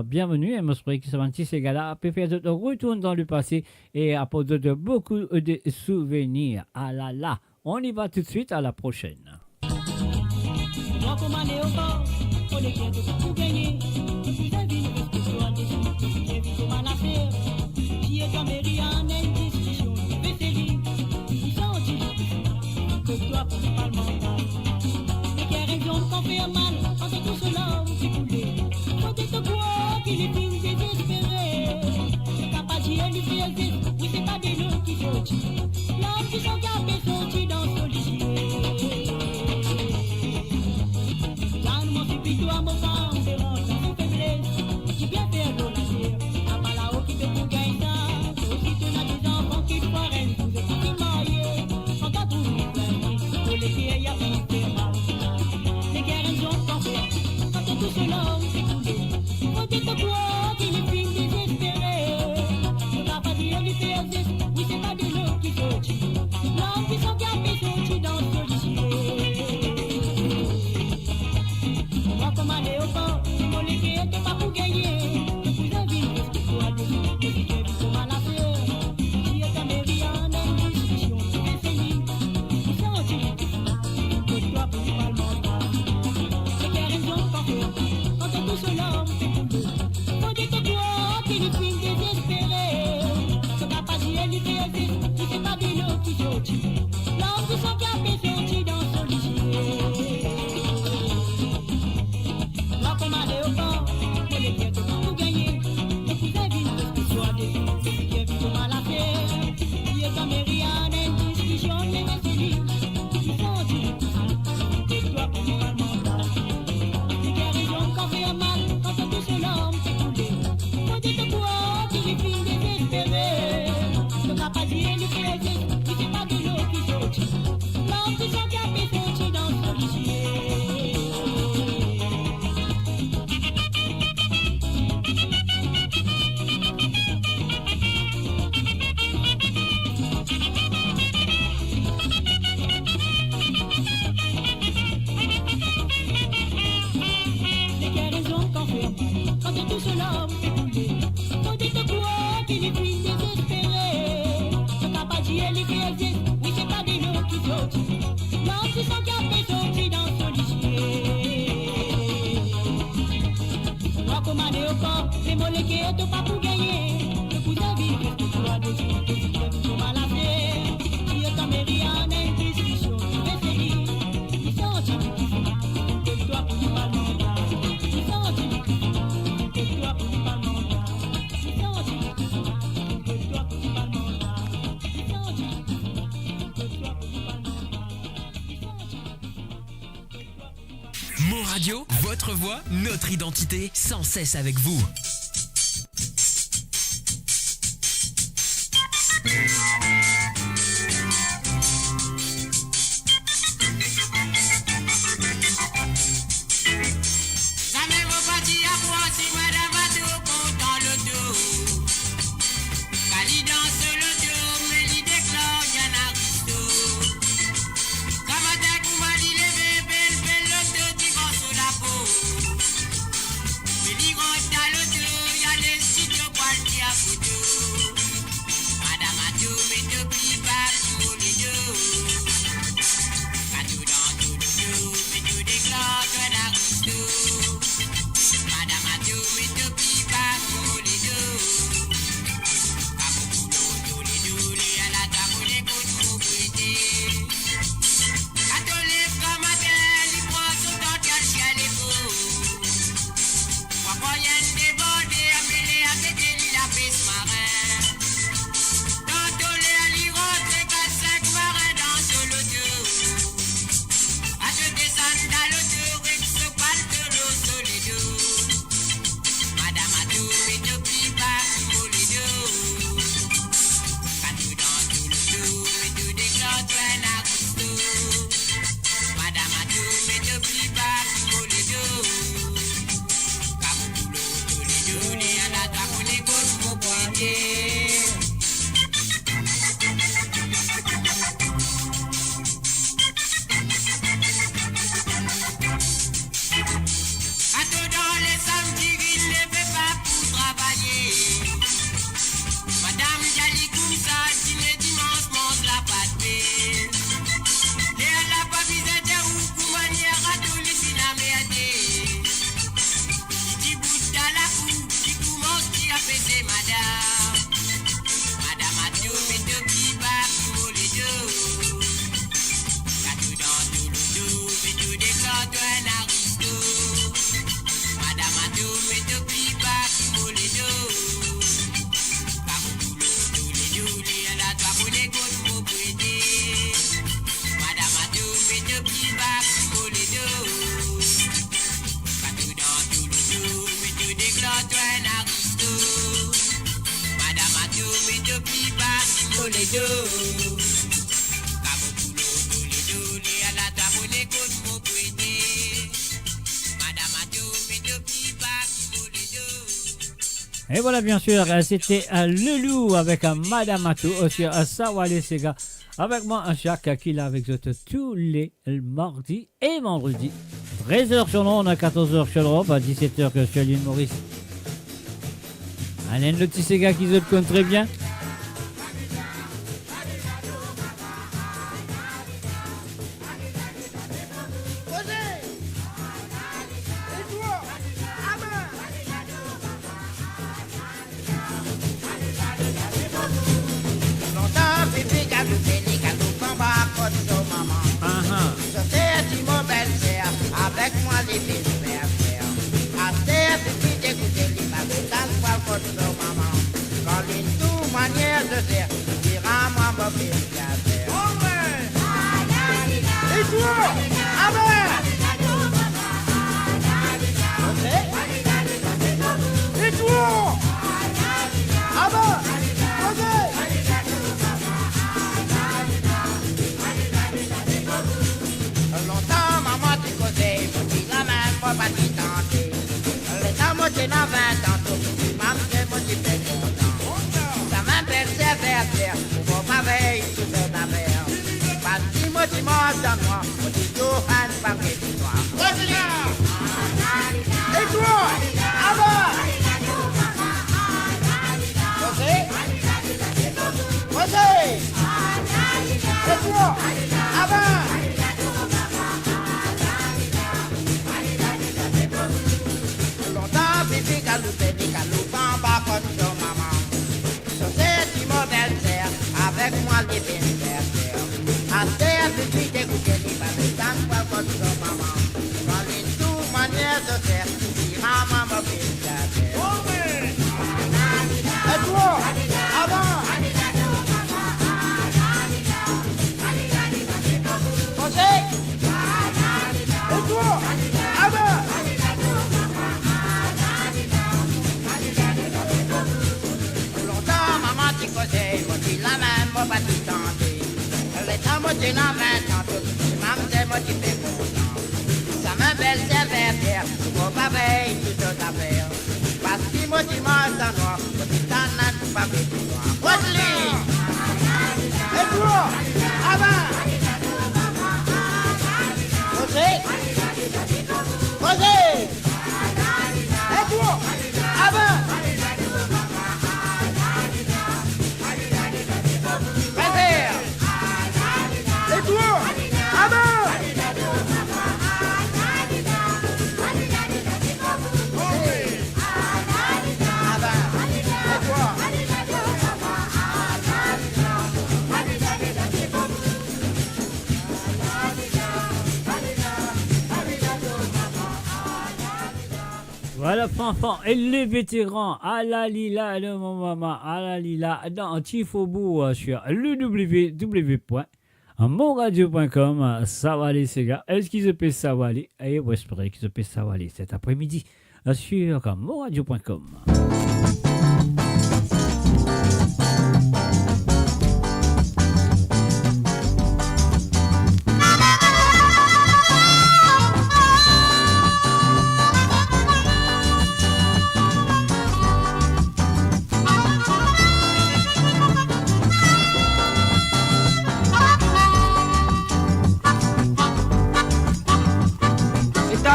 bienvenue et moi je prie que ce petit Sega là peut faire de retourner dans le passé et apporter de beaucoup de souvenirs. Ah là là, on y va tout de suite, à la prochaine. Moi comme aller au bord, on est bien de tout gagner. Depuis la ville, parce que je dois décider, j'ai vu comment la faire. J'y ai tombé en une discussion, je vais t'aider. Ils sont dit que toi, principalement, et qu'il y a raison qu'on fait mal, entre tout cela, c'est coulé. Quand tu te crois qu'il est une désespérée, t'as pas dit elle lui fait vite, oui, c'est pas des noms qui sont dit. L'homme qui sont gardés sont dit dans ce lycée. Toi, mon sang, dérange dans son faiblesse. J'ai bien fait l'eau la terre. T'as pas là-haut qui te pour gagner ça. Toi aussi, tu as des enfants qui te foirent. Vous êtes pas qui mariés. On t'a trouvé plein. Pour les filles, y'a rien qui fait mal. Les guerres, elles ont pensé. Quand tout cela, c'est coulé. Quand tu te crois qu'il est fini désespéré. On t'a pas dit, elle lui fait un geste. Oui, c'est pas des gens qui sont tués. L'homme qui sont gardés sont tués dans ce lycée. Comme aller au port, mon légué était pas pour gagner. Depuis la ville, parce que toi, depuis que j'ai vu comment la faire. J'y ai tombé en une discussion, tu m'es fini. Ils sont utiles, que toi, principalement, c'est qu'elles raison pas faire. Quand tout cela, c'est coulé. Quand les molécules, t'as pas pour gagner. Le coup de vie, tu dois décider, tu dois mal à faire. Tu es comme rien, une discussion, tu fais fini. Tu sens, tu que toi, pour du parlement. Tu sens, tu que toi, pour du parlement. Tu sens, tu que toi, pour du parlement. Tu sens, tu que toi, pour du parlement. Mon Radio, votre voix, notre identité, sans cesse avec vous. Ça même au parti à moi si madame a tout content le dos. Cali danse le dos, mais l'idée déclare y'en a tout. Comme à ta coup m'a dit levé, belle le dos, tu vas sur la peau. Mais dit rentre à le dos, y'a des studios pour le dire à photo. Madame a tout, mais depuis pas pour les deux. Pas tout dans tout le dos, mais tout déclare y'en a tout. Madame a tout, mais depuis pas pour les deux. Pas beaucoup d'eau, les deux, à la table, les côtes pour prêter. À tous les framatins, les poissons dans le ciel et beau. Moi, moyenne débordée, appelée à péter la piste marin. Dans tous les liros, 4-5 marins dans le dos. À te descendre dans le dos, et se parle de l'eau sur les deux. Madame a tout, mais depuis pas pour les deux. Pas tout dans tout le dos, mais tout déclare toi un aristo. Madame a tout, mais depuis pas pour les deux. Pas beaucoup l'eau, tous les deux, les à la table, les côtes pour pointer. À tout dans les samedis, il ne fait pas pour travailler. Madame Jali comme ça, dîner dimanche, mange la pâte. Et elle n'a pas visé de où, pour manière à tout les cinémas. Qui bout dans la cour, qui commence qui a baisé madame. Madame a tout, mais depuis pas pour les deux. À tout dans tout le dos, mais tout déclare toi un aristo. Madame a tout, mais depuis pas pour les deux. Pas beaucoup l'eau, tous les deux, elle a toi pour les côtes pour prêter. Madame a tout, mais depuis pas pour les deux. Pas tout dans tout le dos, mais tout déclare toi un aristo. Madame a tout, mais depuis pas pour les deux. Pas beaucoup l'eau, tous les deux, elle a toi pour les côtes pour prêter. Madame a tout, mais depuis pas pour les deux. Et voilà, bien sûr, c'était Le Loup avec Madame Atou aussi à Sawale Sega. Avec moi, un Jacques qui est là avec vous tous les mardis et vendredis. 13h sur Londres, à 14h sur l'Europe, à 17h que sur l'île Maurice. Alain le petit Sega qui se connaît très bien. Longtemps, pipi, galou, béni, galou, combat, côte, so, maman. Je sais, tu m'as belle sœur, avec moi, les filles, faire. À terre, pipi, d'écouter les babes, dans le poil, côte, so, maman. Quand les tout manière de faire, tu diras, moi, ma fille, faire. Et toi, amen. Et toi, amen. Longtemps, maman, tu causais, mon petit gamin, moi, pas t'y tenter. Les temps, moi, t'es dans 20 ans, tu m'as fait, moi, tu fais content. Ça m'impersévère, faire, pour ma veille, tu fais ma mère. Pas si moi, tu m'as dans moi, moi, tu dois pas que tu sois. Et toi, avant. José, et toi, avant. Longtemps, pipi, galou, béni, galou, manière de faire, si maman m'a fait la terre. Et toi, avant. José. Et toi, avant. Longtemps, maman t'y causait, moi t'y la même, moi pas t'y tenter. Les temps, moi t'y la main, tantôt, si maman t'y moi t'y fais content. Ça m'appelle sévère, Pierre, moi pas veille, tout autre affaire. Parce qu'il m'a dit, moi, ça noir, moi t'y t'en as tout pas fait tout noir. Rosalie! Et toi, avant! José! José! Et toi, avant! Frère! Et toi, avant! Voilà, Fanfan et les vétérans à la Lila de mon maman, à la Lila dans Tifobu sur le www.monradio.com. Ça va aller, ces gars. Est-ce qu'ils se paient ça va aller? Et vous espérez qu'ils se paient ça va aller cet après-midi sur monradio.com.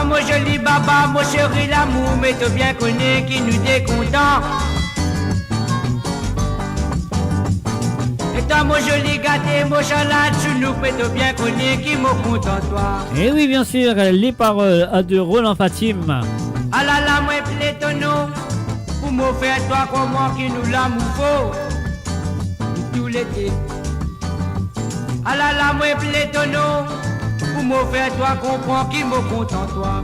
Mon joli baba, mon chéri l'amour, mais t'as bien connu qui nous décontent. Et toi mon joli gâté, mon chalat, tu nous, mais t'as bien connu qui me content toi. Et oui, bien sûr, les paroles de Roland Fatim. Ah là là, moi plétono, pour me faire toi comment qui nous l'amour faut, tout l'été. Ah là là, moi plétono, pour me faire toi comprendre qui me content toi.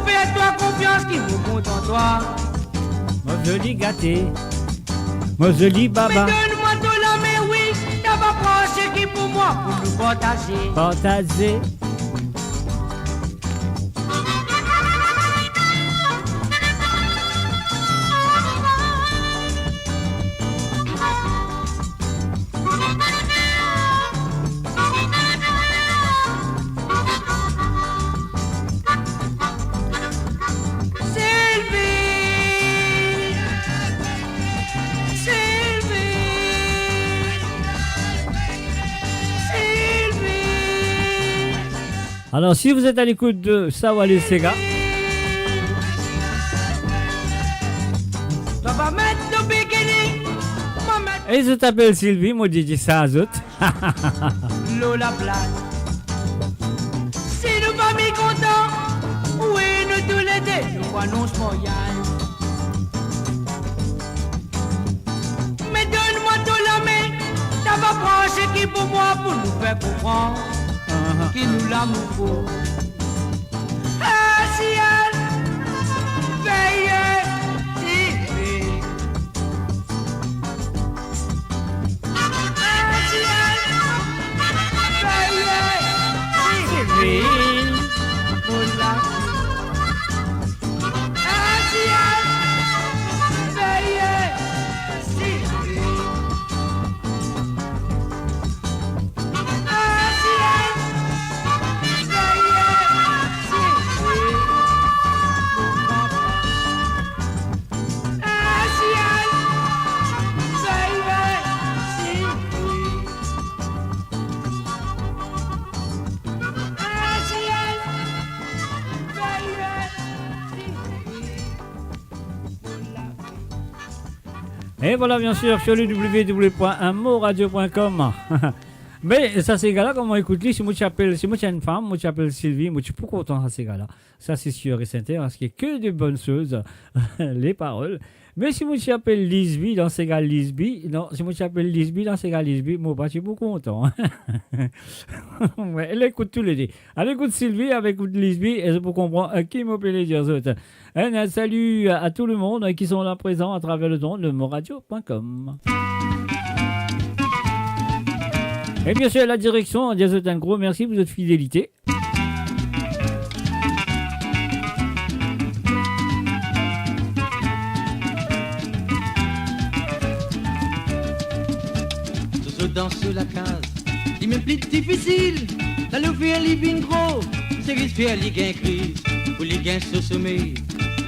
Fais-toi confiance qui vous compte en toi. Mon joli gâté, mon joli baba. Mais donne-moi tout la mais oui, t'as pas proche qui pour moi, pour nous partager. Partager. Alors, si vous êtes à l'écoute de Sawale Sega, et je t'appelle Sylvie, moi DJ Sazot. Lola Place. Si nous pas mis contents, oui, nous tous les deux, nous annonce Montréal. Mais donne-moi tout la main, t'as pas branché qui pour moi, pour nous faire comprendre. Qui nous l'amour faut. Ah, ciel, veillez, Sylvie. Ah, ciel, veillez, Sylvie. Moula. Ah, ciel, veillez, Sylvie. Et voilà, bien sûr, sur le www.amoradio.com. Mais ça, ces gars-là, comment écoute lui, si moi j'appelle une femme, moi j'appelle Sylvie, moi je suis pas content à ces gars-là. Ça, c'est sûr et certain, parce qu'il n'y a que de bonnes choses, les paroles. Mais si moi j'appelle Lisby, dans ces gars Lisby, non, si moi j'appelle Lisby, dans ces gars Lisby, moi pas, je suis pas content. Ouais, elle écoute tous les deux. Elle écoute Sylvie, elle écoute Lisby, et c'est pour comprendre qui m'appelle les autres. Un salut à tout le monde qui sont là présents à travers le don de moradio.com. Et bien sûr, la direction, un gros merci pour votre fidélité. Je danse la case, il m'est plus difficile. La louver, il vient gros, c'est risque faire les gains crise. Pour les gains se sommeil,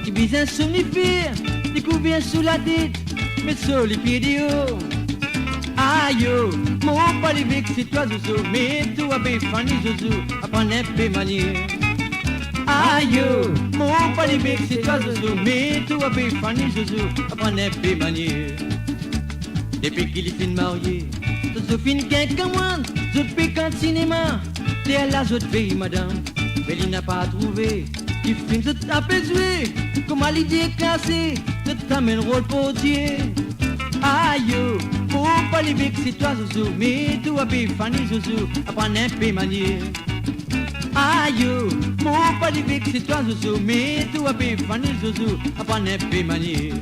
qui bise un somnifère, découvert sous la tête, mais sur les pieds du haut. Aïe, mon pas les becs, c'est toi, Zozo, mais tout a bien fini, Zozo, apprendre un peu manière. Aïe, mon pas les becs, c'est toi, Zozo, mais tout a bien fini, Zozo, apprendre un peu manière. Depuis qu'il est fin marié, Zozo fin qu'un moine, Zozo pique en cinéma, t'es la autre fille, madame, mais il n'a pas trouvé, il fin Zozo apaisé, comment l'idée est cassée, Zozo t'amène rôle pour Dieu. Aïe, pour pas les becs, c'est toi, Zozo, mais tout a bien fini, Zozo, apprendre un peu manière. Aïe, pour pas les becs, c'est toi, Zozo, mais tout a bien fini, Zozo, apprendre un peu manière.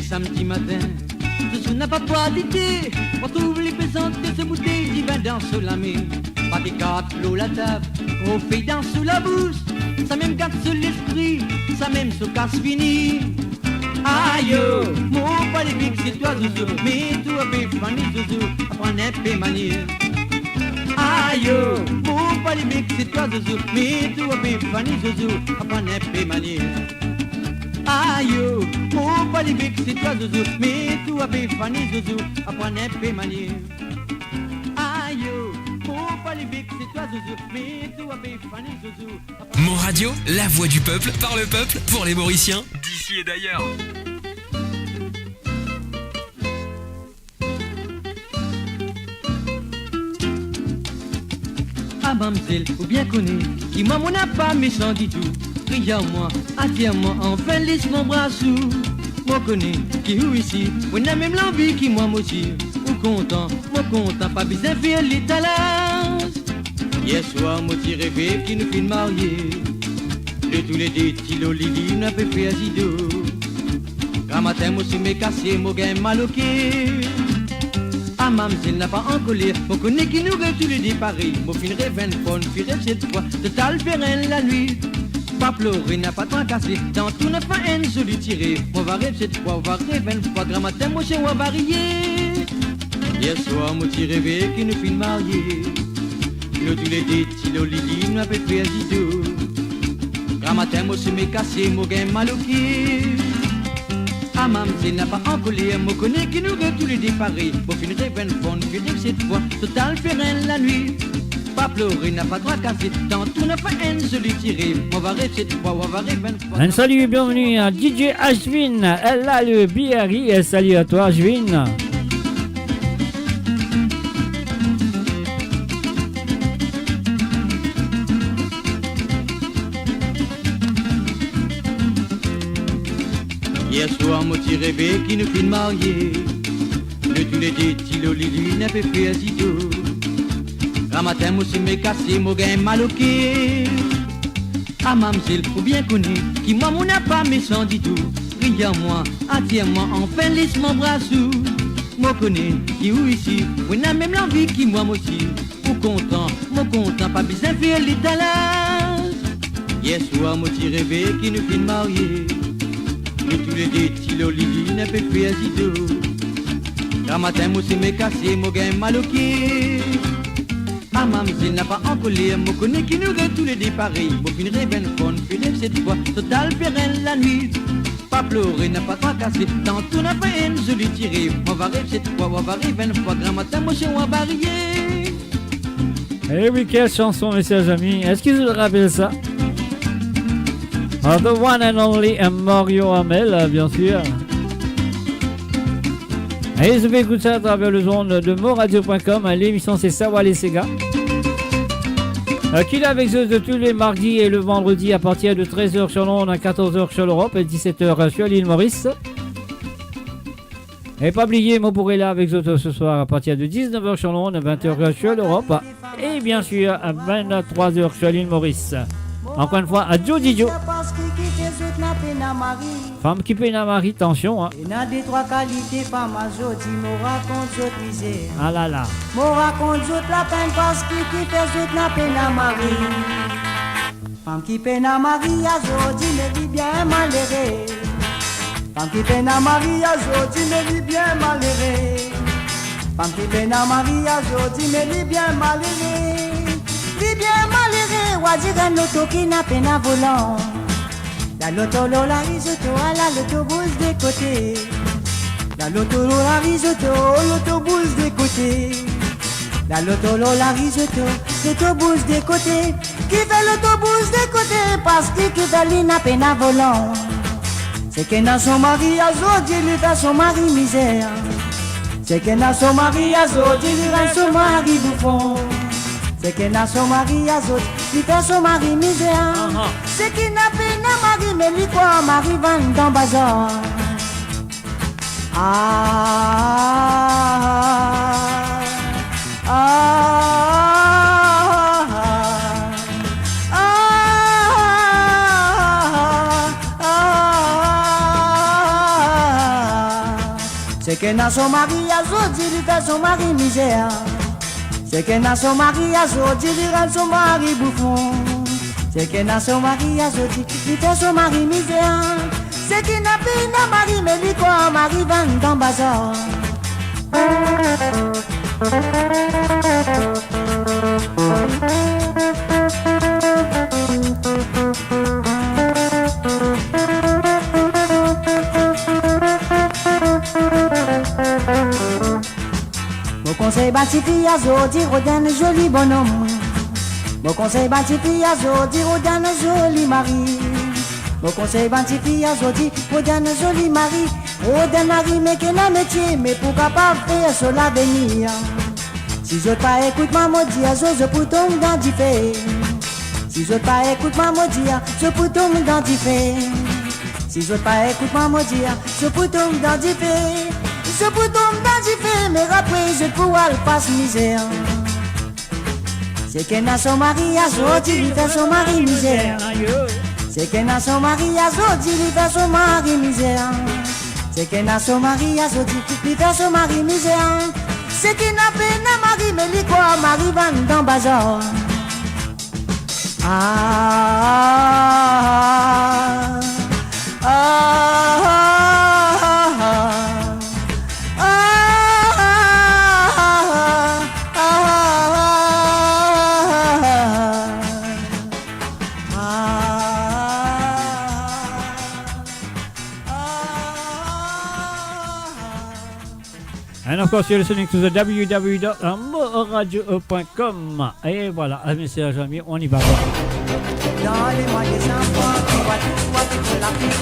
Samedi matin, Zozo n'a pas d'idée. On trouve les plaisantes de ce bouteille qui va dans sous la main. Pas des cartes, l'eau, la table, gros fait dans sous la bouche. Ça même garde sur l'esprit, ça même se casse fini. Aïe, mon pas les bigs, c'est toi, Zozo, mais tout a bien fini, Zozo, apprendre un peu manière. Aïe, mon pas les bigs, c'est toi, Zozo, mais tout a bien fini, Zozo, apprendre un peu manière. Aïe, mon pas les becs, c'est toi, Zozo, mais tout a bien fini, Zozo, apprendre un peu manière. Aïe, mon pas les becs, c'est toi, Zozo, mais tout a bien fini, Zozo. Mon radio, la voix du peuple, par le peuple, pour les Mauriciens, d'ici et d'ailleurs. Ah, mamzelle, ou bien connu, qui moi, mon n'a pas méchant du tout. Regarde-moi, attire-moi, enfin laisse mon bras sous. Moi connais, qui ou ici, on a même l'envie qui moi motive. Ou content, pas besoin de faire l'étalage. Hier soir, moi t'y rêvé qui nous fait marier. De tous les deux, Tilo Lili, n'a pas fait azido. Quand matin, moi suis me cassé, moi gagne maloqué. Ah, mamzelle n'a pas en colère, moi connais qui nous veut tous les deux pareil. Moi fin rêve une bonne, fin rêve cette fois, total faire la nuit. Pas pleurer, n'a pas tant cassé, dans tout n'a pas haine, je lui tirer. On va rêver cette fois, on va rêver une fois, grand matin, moi chez on va varier. Hier soir, moi t'y rêvé qui nous fit marier. Nous tous les deux, Tilo Lili, nous a fait faire zido. Grand matin, moi je me cassé, moi gagne maloqué. Ah, mamzelle n'a pas en colère, moi connais qui nous veut tous les deux pareil. Moi fin rêve une fois, nous rêve cette fois, total faire la nuit. Pas pleurer, n'a pas droit cassé, tant tout n'a pas haine, je lui tirer. On va rêver cette fois, on va rêver une fois. Un salut et bienvenue à DJ Ashwin, elle a le BRI, et salut à toi Ashwin. Hier soir, moi t'y rêvé qui nous fit marier. Le tous les deux, Tilo Lili, n'a pas fait azido. Un matin, moi je me cassé, moi gagne maloqué. Ah, mamzelle, ou bien connu, qui moi, mon n'a pas méchant du tout. Regarde-moi, attire-moi, enfin laisse mon bras sous. Moi connais, qui ou ici, on a même l'envie qui moi aussi. Ou content, pas besoin de faire l'étalage. Hier soir, moi t'y rêvé qui nous fit marier. Nous tous les deux, Tilo Lili, n'a pas fait azido. Grand matin, moi c'est mes cassés, moi gagne mal au pied. Ah, mamzelle n'a pas encore l'air, moi connais qui nous gagne tous les deux pareils. Moi qu'une rêve fun, puis rêve cette fois, total pérenne la nuit. Pas pleurer, n'a pas tracassé, tant tout n'a pas une jolie tirée. On va rêver cette fois, on va rêver une fois, grand matin, moi c'est on va varier. Eh oui, quelle chanson, mes chers amis. Est-ce qu'ils vous rappellent ça? The one and only Mario Hamel, bien sûr. Et je vais écouter ça à travers le son de moradio.com. L'émission c'est Sawa les Sega. Qu'il est avec eux de tous les mardis et le vendredi à partir de 13h sur Londres, à 14h sur l'Europe et 17h sur l'île Maurice. Et pas oublier, moi pourrez là avec eux ce soir à partir de 19h sur Londres, 20h sur l'Europe et bien sûr à 23h sur l'île Maurice. Encore une fois à Joe Didio. Femme qui peine à mari, attention hein. Il y a des trois qualités, femme à Jodi, moi raconte d'autres misères. Ah là là. Moi raconte d'autres la peine parce que qui fait d'autres la peine à mari. Femme qui peine à mari, à Jodi, me dit bien malheureux. Femme qui peine à mari, à Jodi, me dit bien malheureux. Femme qui peine à mari, à Jodi, me dit bien malheureux. Dit bien malheureux, ou à dire un auto qui n'a peine à volant. La loto la risotto, la l'autobus des côtés. La loto la risotto, l'autobus des côtés. La loto la risotto, l'autobus des côtés. Qui fait l'autobus des côtés parce que qui fait l'ina peine à volant. C'est qu'elle a son mari à Jodi, lui fait son mari misère. C'est qu'elle a son mari à Jodi, lui fait son mari bouffon. C'est qu'elle a son mari à Jodi, lui fait son mari misère. C'est qu'il n'a peine à mari, mais lui quoi, mari vend dans bazar. C'est qu'elle a son mari à Jodi, lui fait son mari misère. C'est qu'elle a son mari à Jodi, lui rend son mari bouffon. C'est qu'elle a son mari à Jodi, lui fait son mari misère. C'est qu'il n'a peine à mari, mais lui quoi, mari vend dans bazar. Mon conseil bâti fille à Jodi, Rodin joli bonhomme. Mon conseil bâti fille à Jodi, Rodin joli mari. Mon conseil bâti fille à Jodi, Rodin joli mari. Rodin mari mais quel a métier, mais pour capable faire sur l'avenir. Si je pas écoute ma maudit, je peux tomber dans du fait. Si je pas écoute ma maudit, je peux tomber dans du fait. Si je pas écoute ma maudit, je peux tomber dans du fait. Je peux tomber dans du fait, mais après je pourrai le passer misère. C'est qu'elle a son mari à Jodi, lui fait son mari misère. C'est qu'elle a son mari à Jodi, lui fait son mari misère. C'est qu'elle a son mari à Jodi, lui fait son mari misère. C'est qu'il n'a peine à mari, mais lui quoi, mari vend dans bazar. And of course, you're listening to the www.moradio.com. Et voilà, mes chers amis, on y va. Dans les mois des enfants, tu vois tout la pluie.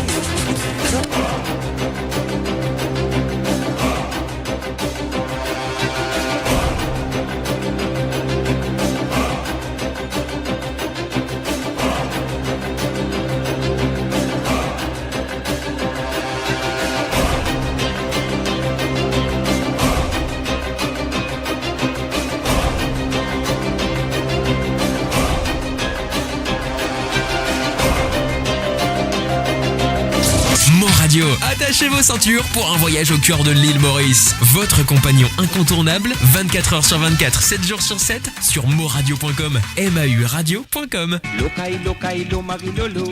Radio. Attachez vos ceintures pour un voyage au cœur de l'île Maurice. Votre compagnon incontournable, 24h sur 24, 7 jours sur 7, sur moradio.com, mauradio.com. Lokai, lokai, lo, marilolo.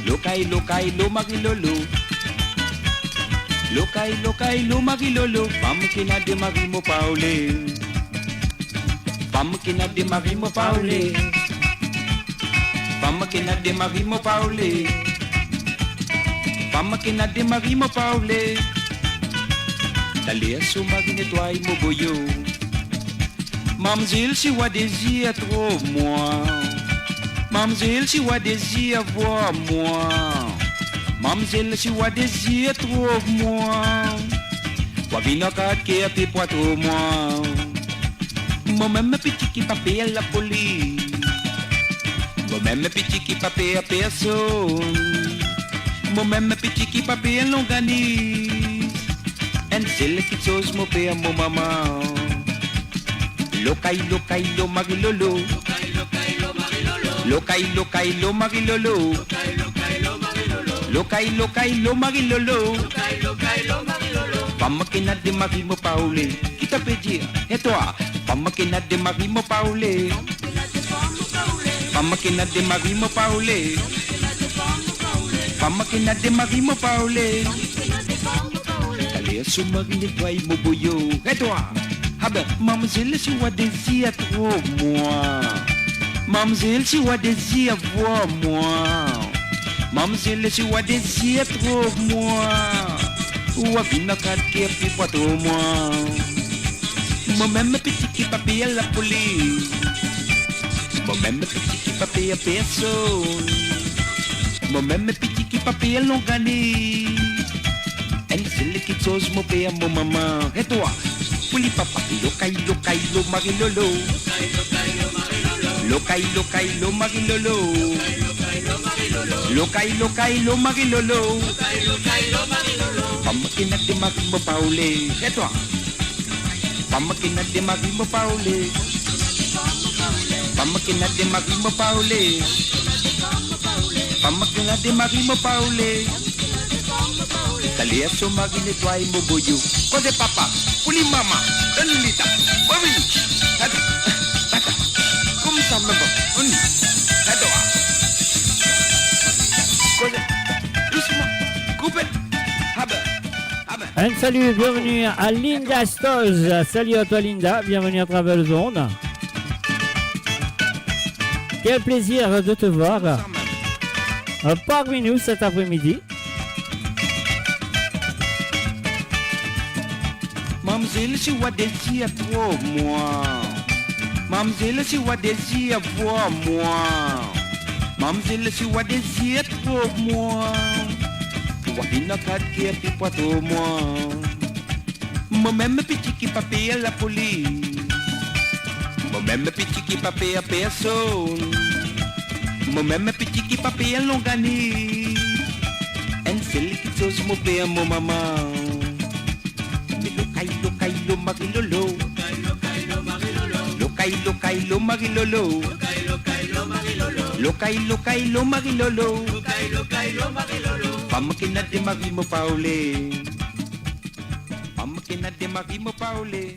Lokai, lokai, lo, marilolo. Lokai, lo mari lolo, femme qui n'a de mari mo paolé. Femme qui n'a de mari mo paolé. Femme qui n'a de mari mo paolé. Femme qui n'a de mari mo paolé. D'aller sous mari nettoie mo boyo. Mamzelle, si wa désir trouve-moi. Mamzelle, si wa désir vois-moi. Mamzelle, si wa désir trouve-moi. Wa vino kat ke api poitou moi. Moi-même petit qui papier la police. Moi-même petit qui papier à personne. Moi-même petit qui papier l'organise. And celle qui chose mon père, mon maman. Lokai, lo mari lolo. Lokai, lo mari lolo. Lokai, lo mari lolo. Femme qui n'a de mari mo paolé. Qui t'a fait dire? Et toi? Femme qui n'a de mari mo paolé. Femme qui n'a de mari mo paolé. Femme qui n'a de mari mo paolé. Allez, sous mari nettoie mo boyo. Et toi? Ah ben, mademoiselle, si vous désir trouve-moi. Mademoiselle, si vous désir vois-moi. Mademoiselle, si vous désir trouve-moi. Ou à vina quatre qui puis pas trop moi. Moi-même petit qui papier à la police. Moi-même petit qui papier à personne. Moi-même petit qui papier à l'organisme. Elle c'est le qui chose mon père, mon maman. Et toi? Puli papa, lokai, lo mari lolo. Lokai, lo mari lolo. Lokai, lo mari lolo. Femme qui n'a de mari mo paolé. Et toi? Femme qui n'a de mari mo paolé. Femme qui n'a de mari mo paolé. Femme qui n'a de mari mo paolé. T'allais à son mari nettoie mo boyo. Cause papa. Puli mama, donne-lui-ta, revenez. Attends, comme ça me va, on y, attends. Doucement, coupez, Un salut, bienvenue à Linda Stolz. Salut à toi Linda, bienvenue à Travel Zone. Quel plaisir de te voir parmi nous cet après-midi. Mamzelle, si vous désir trouve-moi. Mamzelle, si vous désir vois-moi. Mamzelle, si vous désir trouve-moi. Vous avez une carte qui est plus pour moi. Moi-même petit qui papier à la police. Moi-même petit qui papier à personne. Moi-même petit qui papier à l'organisme. And celle qui chose mon père, mon maman. Lokai, lo mari lolo. Lokai, lo mari lolo. Lokai, lo mari lolo. Femme qui n'a de mari mo paolé. Femme qui n'a de mari mo paolé.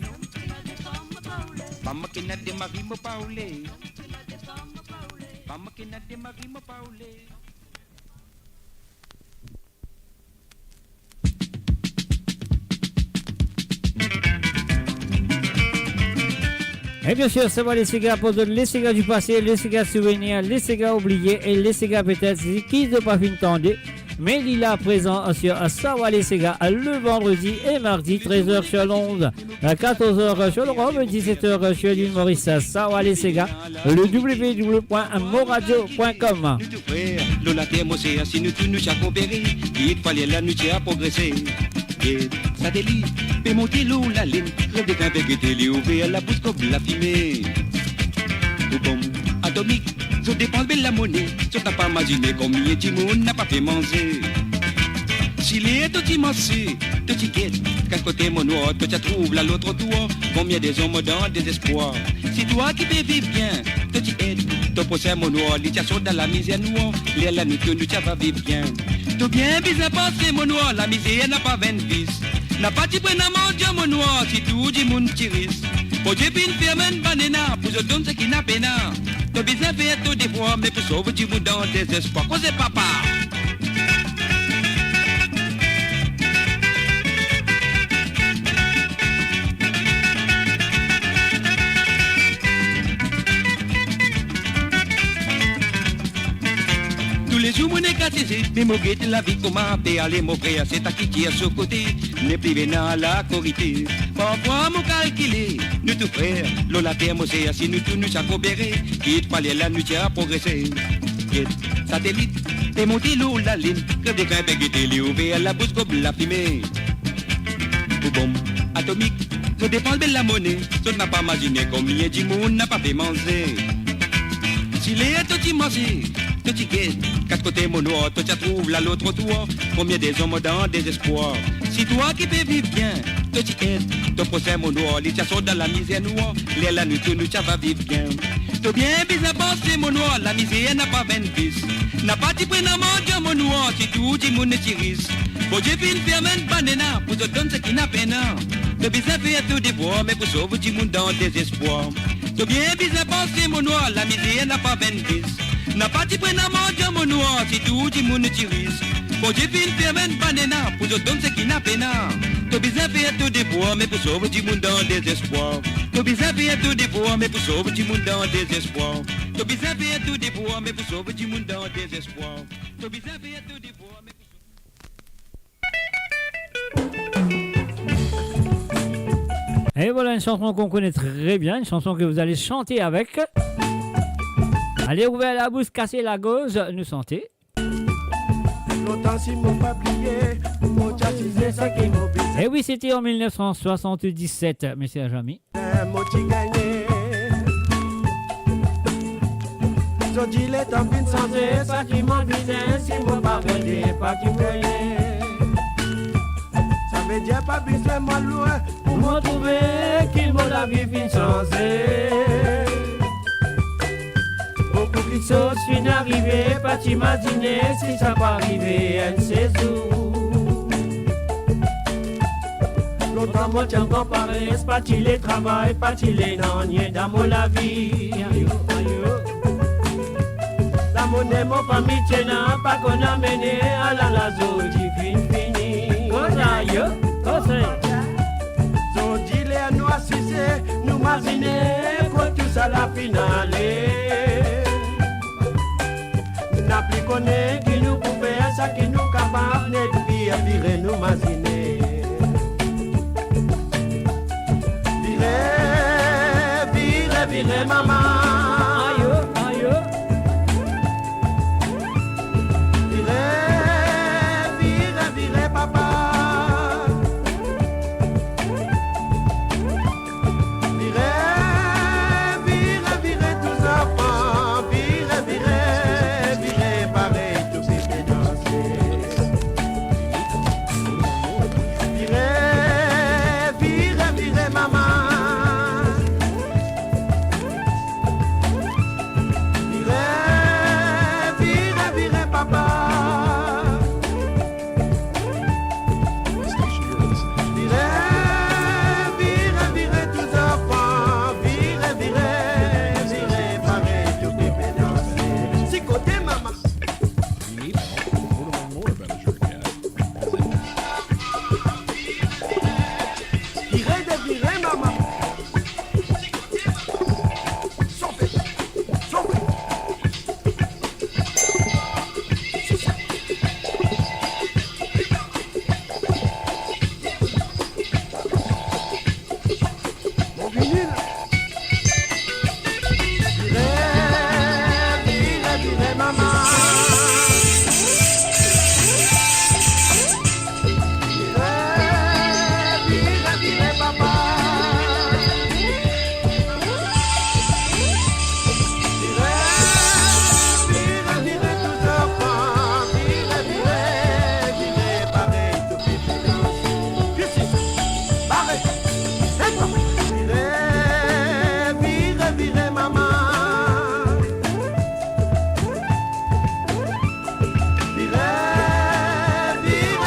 Femme qui n'a de mari mo paolé. Femme qui n'a de mari mo paolé. Et bien sûr, ça va les cigares pour donner les cigares du passé, les cigares souvenirs, les cigares oubliés et les cigares peut-être qui ne pas fin tendre. Mais il est présent sur Sawa les cigares le vendredi et mardi 13h sur Londres, 14h sur le Rhum, 17h sur l'île Maurice. Sawa les cigares, le www.moradio.com. Lola Thermosé, si nous tous nous chaque opéré, il fallait la nuit à progresser. Satellite, fais monter l'eau, la ligne, rêve qu'un végété, les ouvrir la bouche comme la fumée. Tout bon, atomique, je dépense bien la monnaie, je t'as pas imaginé combien de monde n'a pas fait manger. S'il est tout immense, tout ticket, qu'à côté mon noir, toi tu trouves là l'autre tour, combien des hommes dans désespoir. Si toi qui peux vivre bien, toi tu aides, ton procès mon noir, l'initiation dans la misère noire, l'air la nuit que nous tu vas vivre bien. Tout bien à penser mon noir, la misère n'a pas 20 fils. N'a pas dit prendre mon Dieu mon noir, si tout dit mon tiris. Pour Dieu bin fermen banana, pour je donne ce qui n'a pas. T'as besoin de faire tout des fois, mais pour sauver du monde dans tes espoirs. Cause papa. sous mon écatisé, mais mon guette la vie comment payer aller mon frère, c'est à qui tire sur côté, n'est plus venant à la corité. Parfois mon calculé, nous tout frères, l'on la terre mon c'est si nous tous nous s'accobérer, quitte pas les là nous tient à progresser. Satellite, t'es monté l'eau la ligne, crève des crêpes et t'es ouvert la bouche comme la fumée. Ou bombe atomique, je dépense de la monnaie, je n'ai pas imaginé combien de monde n'a pas fait manger. Si les petits mangés, petits guettes, quatre côtés mon noir, toi tu trouves là l'autre tour, combien des hommes dans désespoir. Si toi qui peux vivre bien, petit guette, ton procès mon noir, les tiens sont dans la misère noire, les là nous tous nous tu vas vivre bien. T'as bien bizarre penser mon noir, la misère n'a pas 20 fils, n'a pas dit prendre mon mon noir, si tout le monde tirise. Bon Dieu fait une fermente banana, pour te donner ce qui n'a peine. T'as bizarre fait tout des bois, mais pour sauver du monde dans désespoir. T'as bien bizarre penser mon noir, la misère n'a pas 20 fils, n'a pas dit prendre mon noir, si tout le monde tirise. Bon Dieu fait une fermente banana, pour te donner ce qui n'a peine. T'as bizarre fait tout des bois, mais pour sauver du monde dans désespoir. T'as bizarre fait tout des bois, mais pour sauver du monde dans désespoir. T'as bizarre fait tout des bois, mais pour sauver du monde dans désespoir. T'as bizarre fait tout des bois, mais Et voilà une chanson qu'on connaît très bien, une chanson que vous allez chanter avec. Allez, ouvrez la bouche, cassez la gauche, nous sentez. Longtemps si mon pas plié, mon chassisé ça qui m'oblige. Et oui, c'était en 1977, monsieur Jamy. Mon petit gagné. Je dis les temps fin sans ça qui m'oblige, si mon pas vendé, pas qui m'oye. Ça veut dire pas besoin moi loin pour me trouver qu'il m'a la vie fin changée. Beaucoup de choses sont arrivées, pas t'imaginer si ça va arriver un séjour. Longtemps moi tiens comparé, c'est pas qu'il est travail, pas qu'il est non, dans mon la vie. La monnaie mon famille tient pas qu'on a mené à la zone fini. So dit les noirs cisés, nous imaginer quand tout ça la finale. N'a plus connaît qui nous pouvait, ça qui nous capable de bien virer nous imaginer. Virer maman. Virer papa. Virer tous enfants. Virer pareil tout ces danser. Virer maman. Virer papa. Virer tous enfants. Virer pareil tout bébé danser. Si côté maman. Virer maman. Virer maman. Virer papa. Virer tous enfants. Virer pareil tout bébé danser. Viens ici. Pareil. Virer maman.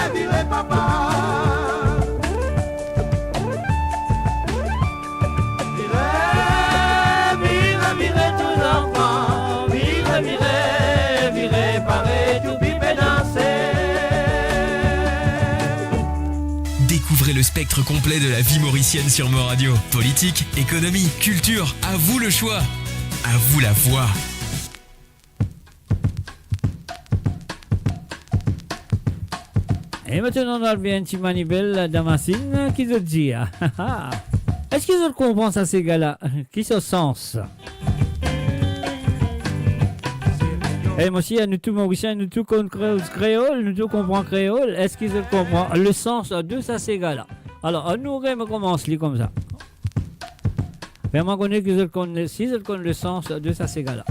Virer papa. Virer tous enfants. Virer pareil tout bébé danser. Découvrez le spectre complet de la vie mauricienne sur Mo Radio. Politique, économie, culture, à vous le choix. À vous la voix. Et maintenant, on a bien un petit manivelle Damascene qui se dit. Est-ce qu'ils ont compris ça, ces gars-là? Qui se sens? Et moi aussi, nous tous mauriciens, nous tous créole, nous tous comprenons créole. Est-ce qu'ils ont compris le sens de ça, ces gars-là? Alors, nous, on commence comme ça. Mais moi, je connais qu'ils connaissent le sens de ça, ces gars-là.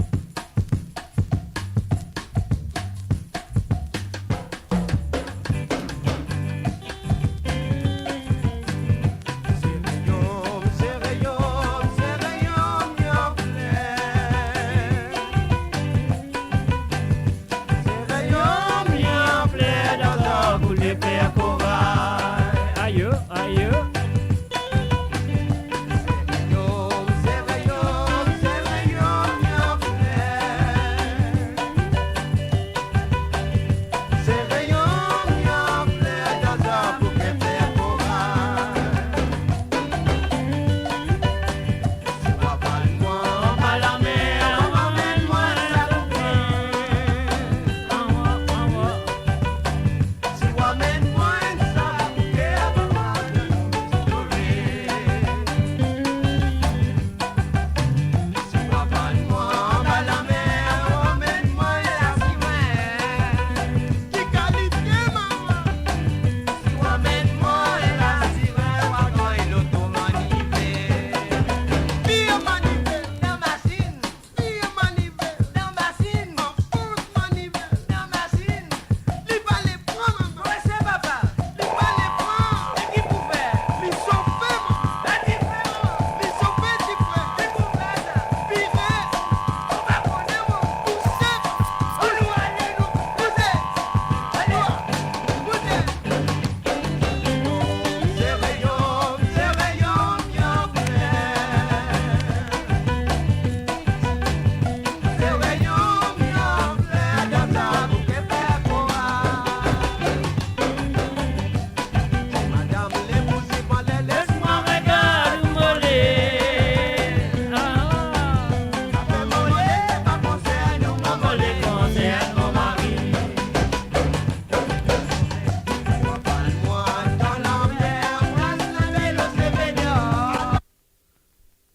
Aïe, aïe.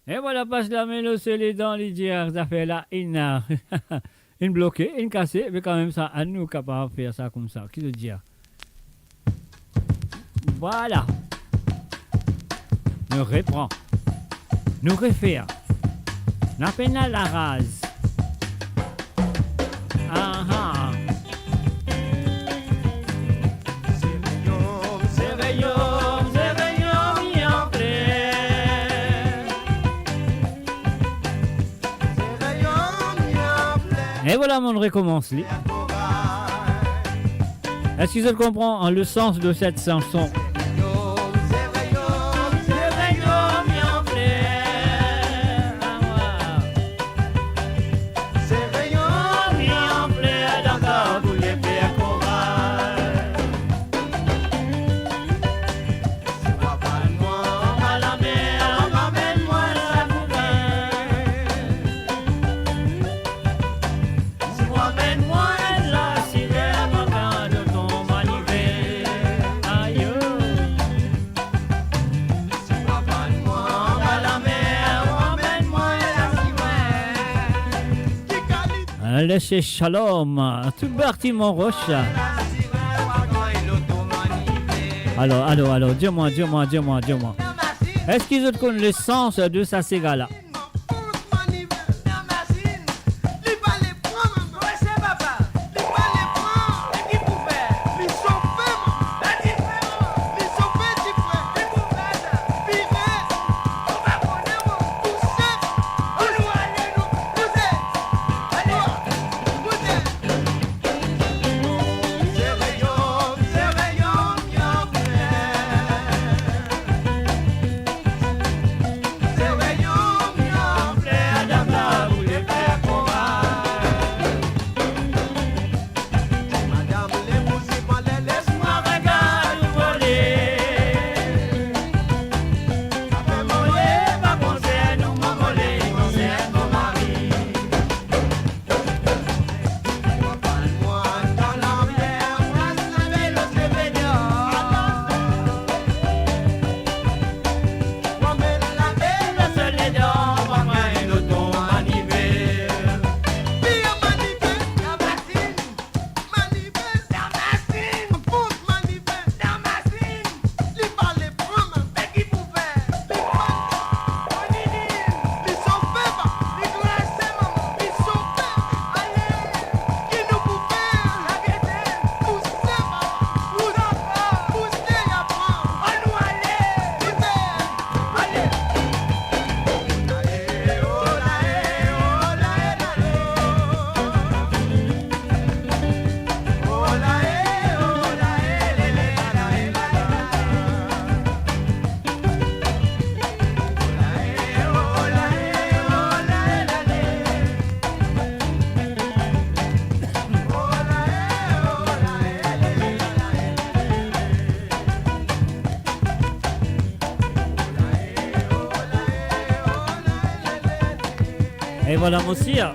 Et voilà, passe la mélodie, c'est les dents, les dières, ça fait là, une bloquée, une cassée, mais quand même ça, à nous capables de faire ça comme ça, qui veut dire? Voilà. Nous reprend, nous refaire, nous appelle la rase. Ah ah. Et voilà, on recommence. Est-ce que vous comprenez le sens de cette chanson? Laissez Shalom, tout parti mon roche. Alors, dis-moi. Est-ce qu'ils ont connaissent le sens de ça, ces gars-là? Et voilà mon sire.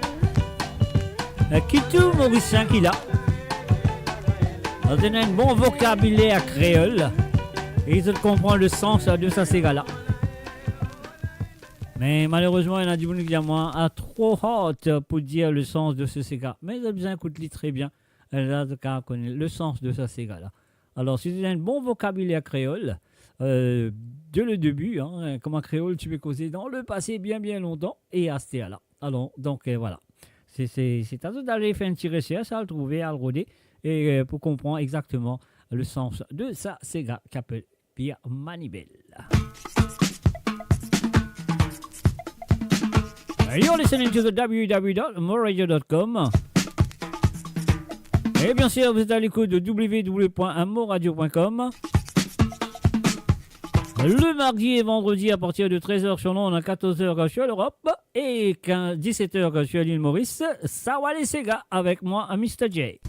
Kitou Mauricien qu'il a. On a un bon vocabulaire créole. Et il comprend le sens de sa Sega-là. Mais malheureusement, il y en a du monde qui dit moi à trop hâte pour dire le sens de ce Sega. Mais il a besoin d'écouter très bien. Elle a connaître le sens de sa Sega-là. Alors, si tu as un bon vocabulaire créole, de le début, hein, comme un créole, tu peux causer dans le passé bien longtemps et à ce là. Alors, donc voilà. C'est à toi d'aller faire un petit recherche, à le trouver, à le roder, et pour comprendre exactement le sens de sa Sega qui s'appelle Pierre Manibel. You're listening to the www.moradio.com. Et bien sûr, vous êtes à l'écoute de www.moradio.com. Le mardi et vendredi à partir de 13h sur l'onde, à 14h sur l'Europe et 17h sur l'île Maurice. Ça va les Sega avec moi, Mr. J.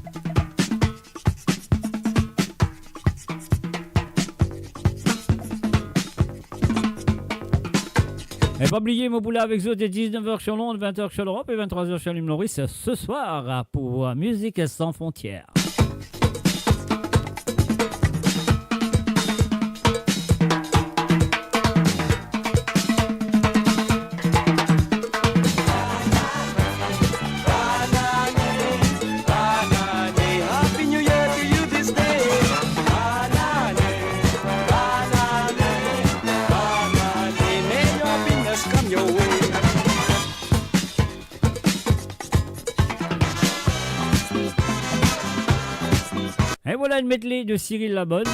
Et pas oublier mon boulot avec vous dès 19h sur Londres, 20h sur l'Europe et 23h sur l'île Maurice ce soir pour Musique sans frontières. Et voilà une medley de Cyril Labonne.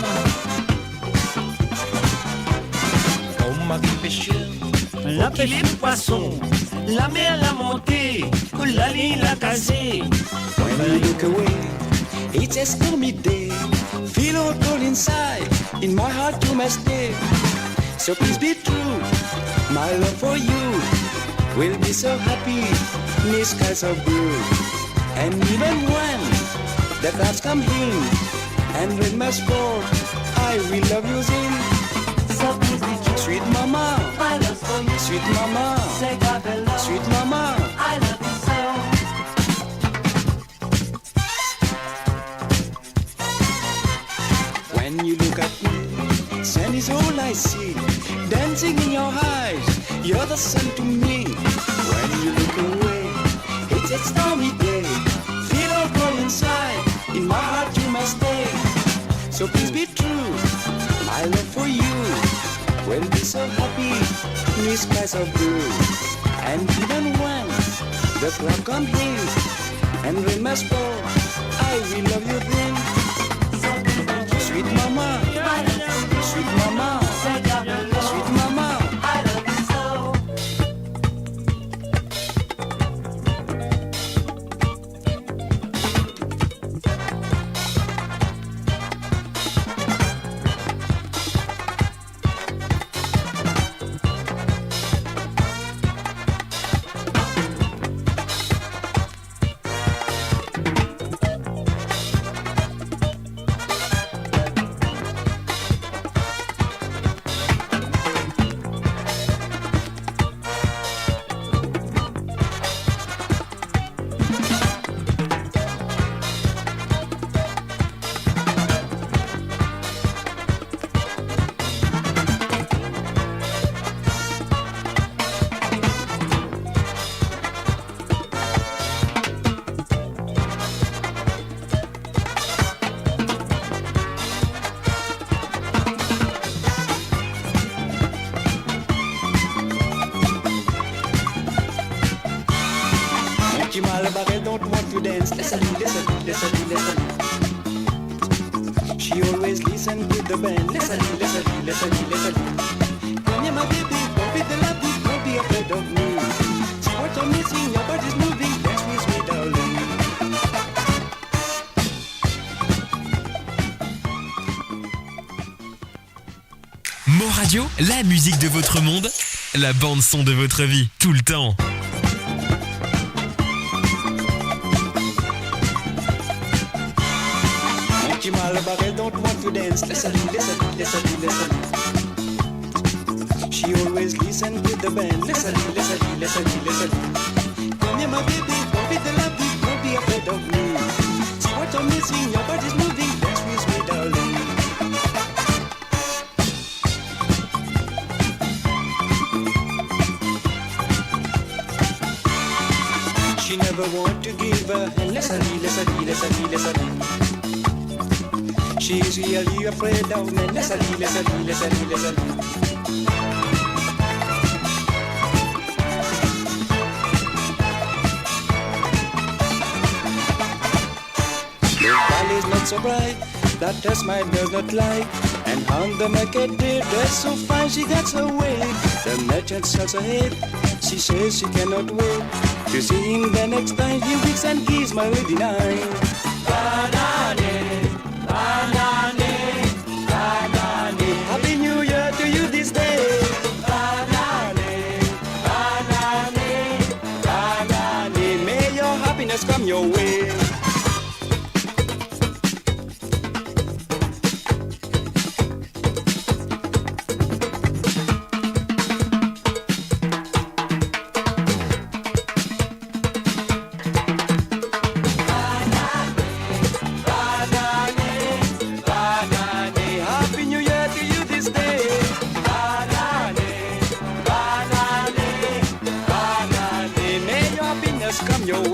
La pêche les poissons, la mer a monté, la ligne a casé. When I look away, it's a stormy day. Feel all cold inside, in my heart you must stay. So please be true, my love for you will be so happy, in skies of blue. And even when the clouds come in and rain must fall, I will love you then. So please be true, sweet mama, my love for you. Sweet mama, say God below. Sweet mama, I love you so. When you look at me, sun is all I see. Dancing in your eyes, you're the sun to me. When you look away, it's a stormy day. Feel all cold inside, in my heart you must stay. So please be true, my love for you will be so happy, in skies of blue. And even when the cloud comes in and rain must fall, I will love you then. Sweet mama, sweet mama, sweet mama, I love you so. Malabar don't want to dance. Listen, listen, listen, listen. She always listen to the band. Listen, listen, listen, listen. Come here, my baby, don't be the love, don't be afraid of me. See what I'm missing, your body's moving. Dance with me, darling. Mo Radio, la musique de votre monde, la bande son de votre vie, tout le temps. Malabar don't want to dance. Listen, listen, listen, listen. She always listen to the band. Listen, listen, listen, listen. baby, don't be the love you, don't be afraid of me. See what I'm missing, your body's moving, dance with me, darling. She never want to give her hand, let's a She's really afraid of me, let's a The valley's not so bright, that her smile does not lie. And on the market day, dressed so fine, she gets away. The merchant sells her head, she says she cannot wait to see him the next time. He weeks and keys my wedding night. Banane, banane, banane. Happy New Year to you this day. Banane, banane, banane. May your happiness come your way. Come your way.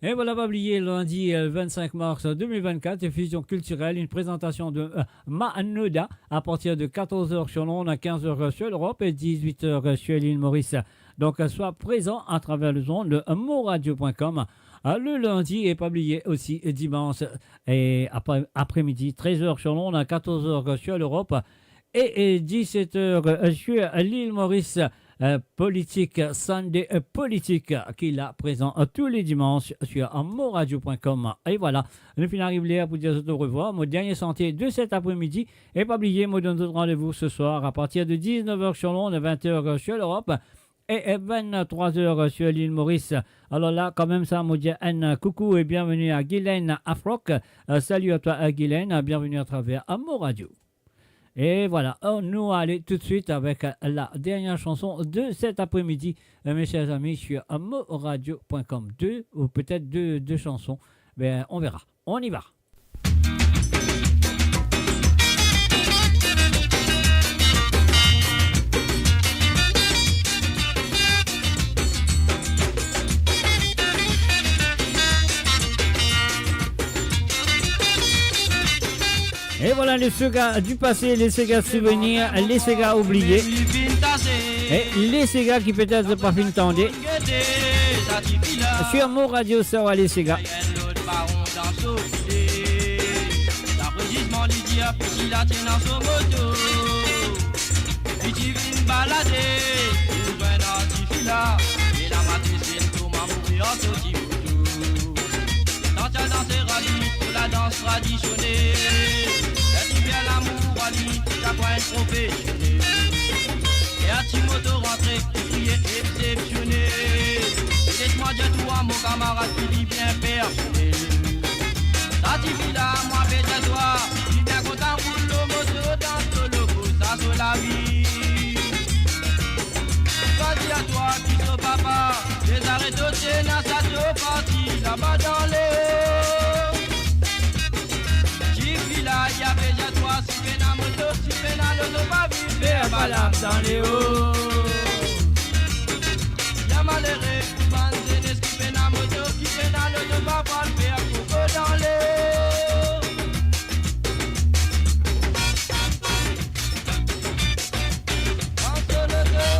Et voilà, pas oublier, lundi 25 mars 2024, Fusion culturelle, une présentation de Manoda à partir de 14h sur l'onde, à 15h sur l'Europe et 18h sur l'île Maurice. Donc, sois présent à travers le zone de moradio.com. Le lundi et pas oublier aussi dimanche et après-midi, 13h sur l'onde, à 14h sur l'Europe et 17h sur l'île Maurice. Politique, Sunday politique, qu'il a présent tous les dimanches sur moradio.com. Et voilà, nous finissons là pour dire au revoir. Mon dernier sentier de cet après-midi. Et pas oublier, moi donne rendez-vous ce soir à partir de 19h sur l'onde, 20h sur l'Europe et 23h sur l'île Maurice. Alors là, quand même, ça, moi dire un coucou et bienvenue à Guylaine Afroc. Salut à toi, Guylaine. Bienvenue à travers Moradio. Et voilà, nous allons tout de suite avec la dernière chanson de cet après-midi, mes chers amis, sur moradio.com. Deux ou peut-être deux chansons, ben, on verra. On y va. voilà les Sega du passé, les Sega souvenirs, les Sega oubliés. Et les Sega qui peut-être pas fin tendé. Sur mon radio, ça va les Sega. La danse traditionnelle, est-ce bien l'amour à lui, t'as quoi être professionnel? Et à Timoto rentré, qui est exceptionnel. Laisse-moi dire tout à mon camarade qui dit bien personnel. Ta là, moi fais toi, il bien content pour le moto dans ce logo, ça c'est la vie. Vas-y à toi qui te papa, les arrêts de Sénat, ça te parti là-bas dans les hauts. Y'a déjà toi, si pena moto, si pena l'auto, pas vivre, faire balade dans les hauts. Y'a malheureux, banzénes, qui pena moto, qui pena l'auto, pas le faire, coco dans les hauts. Entre le dos.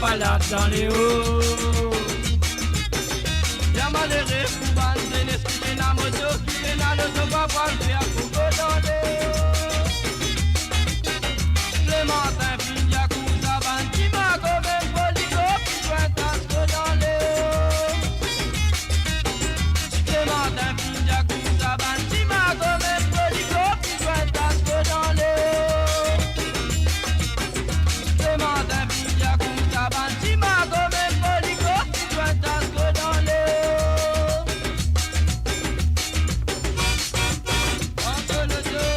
Balade dans les hauts. Y'a malheureux pour banzénes, qui viennent à moto, qui viennent à l'auto, pas voir le faire coco dans les hauts. Clémentin, Findia, Kousa, Bantima, comme un polico, qui joint un tasque dans les hauts. Clémentin, Findia, Kousa, Bantima, comme un polico, qui joint un tasque dans les hauts. Clémentin, Findia, Kousa, Bantima, comme un polico, qui joint un tasque dans les hauts. Entre le dos,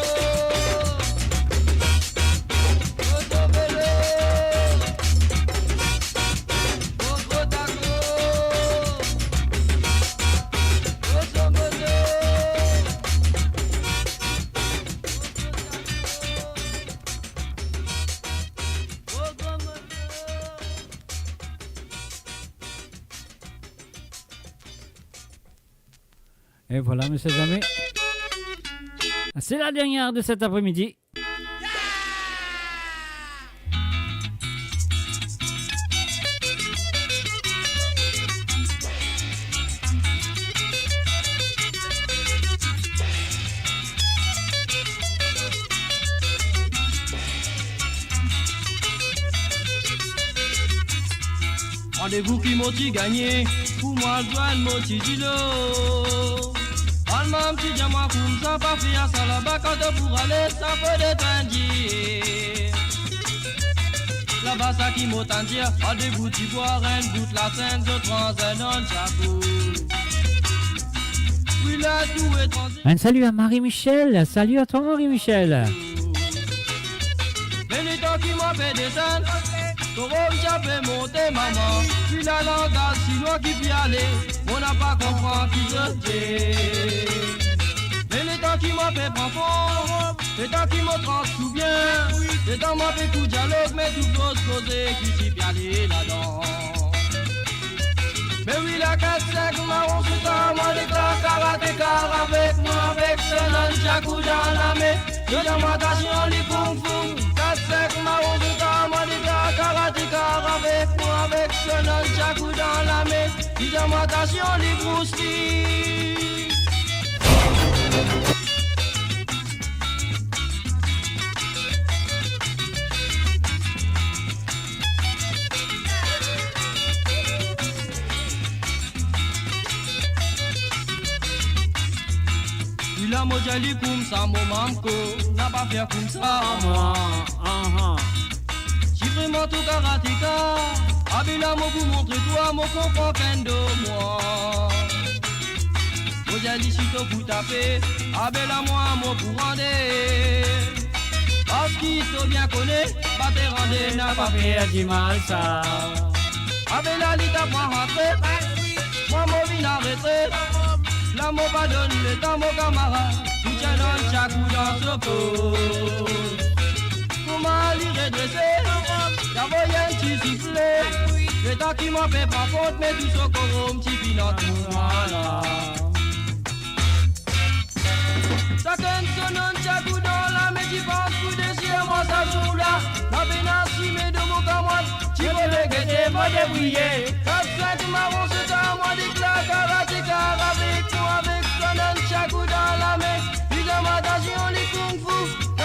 auto-vélo, auto-taco, auto-moto. Et voilà, messieurs et amis. C'est la dernière de cet après-midi. Rendez-vous qui m'ont-ils gagné? Pour moi, je dois le moti du lot. Allemand, petit diamant, comme ça, pas fait à ça là-bas. Quand pour aller, ça peut détendir. Là-bas, ça qui m'a tendu. Rendez-vous, tu bois, une goutte la scène, je prends un an de chapeau. Oui, là, tout est transi. Un salut à Marie-Michel. Salut à toi, Marie-Michel. Mais les temps qui m'ont fait descendre. Comment j'avais monté maman, puis la langage chinois qui vit aller, on n'a pas compris qui je dis. Mais les temps qui m'ont fait prendre fond, Et tant qu'il me trans tout bien, et tant moi fait tout dialogue, mais tout pose poser, qui s'y bien aller là-dedans. Mais oui, la 4-5 marron, c'est à moi déclare karatéka avec moi, avec ce nunchaku dans la main. Déjamatation, les kung fu. 4-5 marron, c'est à moi déclare karatéka avec moi, avec ce nunchaku dans la main. Déjamatation, les Bruce Lee. Il a mojali comme ça, mon mamko, n'a pas fait comme ça, moi. J'ai vraiment tout karatéka, Abela mo pour montrer toi, mon comprend qu'un de moi. Mojali si to pour taper, Abela moi, mon pour rendre. Parce qu'il te bien connaît, pas te rendre, n'a pas fait du mal ça. Abela li t'a pas rentré, moi mon vin arrêté. La mo pas donne le temps mon camarade, tout tient dans chaque coup dans ce pot. Comment l'y redresser, y'a moyen de souffler. Le temps qui m'a fait pas faute, mais tout ce qu'on un petit pilote pour moi là. Ça canne sonne chaque coup dans la mais j'y pense coup de ciel, moi ça joue là. La peine assumée de mon camarade, tu vas dégainer, moi débrouiller. 4-5 marrons, c'est à moi d'éclat, karatéka avec moi, avec son chakou dans la main. Pyjamatation, les kung fu. 4-5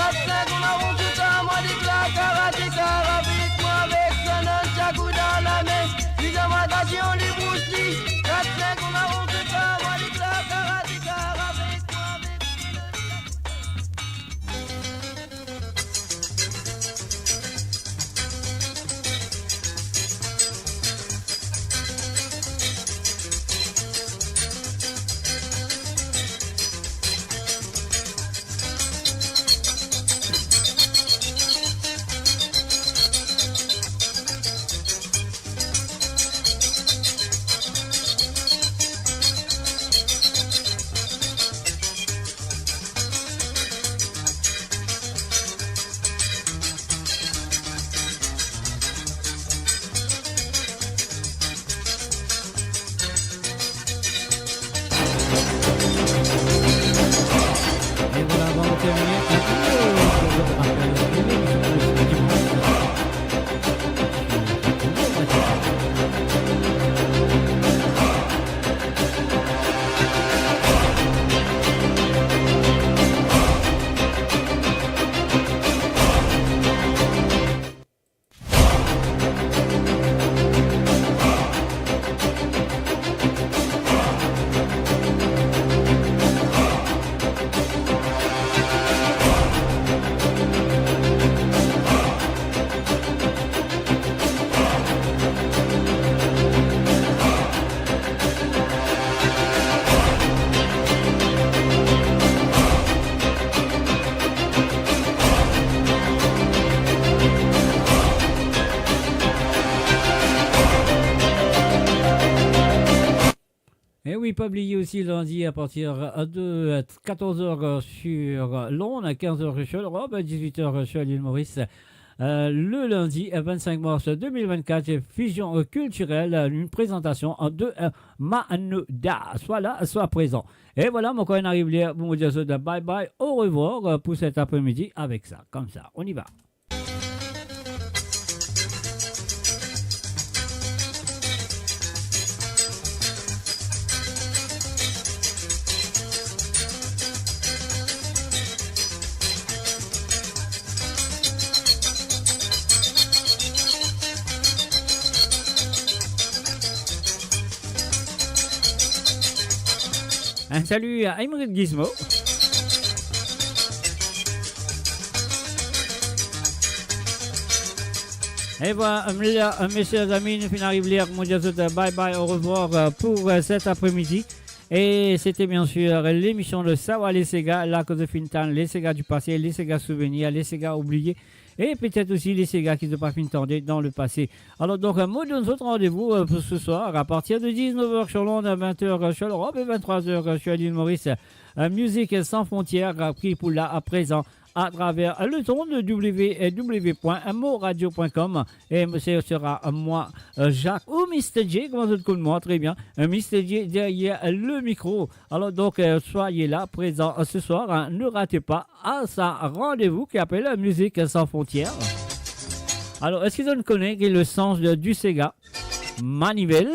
marrons, c'est à moi d'éclat, karatéka avec moi, avec son chakou dans la main. Pyjamatation, les Bruce Lee. 4-5 marrons, c'est à moi d'éclat, karatéka avec moi, avec Et voilà, on va terminer un peu de Et oui, pas oublier aussi lundi à partir de 14h sur Londres, 15h sur l'Europe, 18h sur l'île Maurice. Le lundi 25 mars 2024, Fusion culturelle, une présentation de Manoda. Soit là, soit présent. Et voilà, mon coin arrive là, bon, de bye bye, au revoir pour cet après-midi avec ça. Comme ça, on y va. Un salut à Aymeric Gizmo. Et voilà, messieurs amis, nous finissons d'arriver mon Dieu, bye bye, au revoir pour cet après-midi. Et c'était bien sûr l'émission de Sawa les Sega, la cause de Fintan, les Sega du passé, les Sega souvenirs, les Sega oubliés. Et peut-être aussi les Sega qui ne sont pas finitendés dans le passé. Alors donc, moi de notre rendez-vous pour ce soir à partir de 19h sur Londres, 20h sur l'Europe et 23h sur l'île Maurice. Musique sans frontières, pris pour là à présent à travers le son de www.moradio.com. Et ce sera moi, Jacques ou Mr. J, comment vous le moi, très bien. Mr. J derrière le micro. Alors donc, soyez là, présents ce soir. Hein, ne ratez pas à ça rendez-vous qui appelle Musique sans frontières. Alors, est-ce que vous connaissez le sens du Sega manivelle?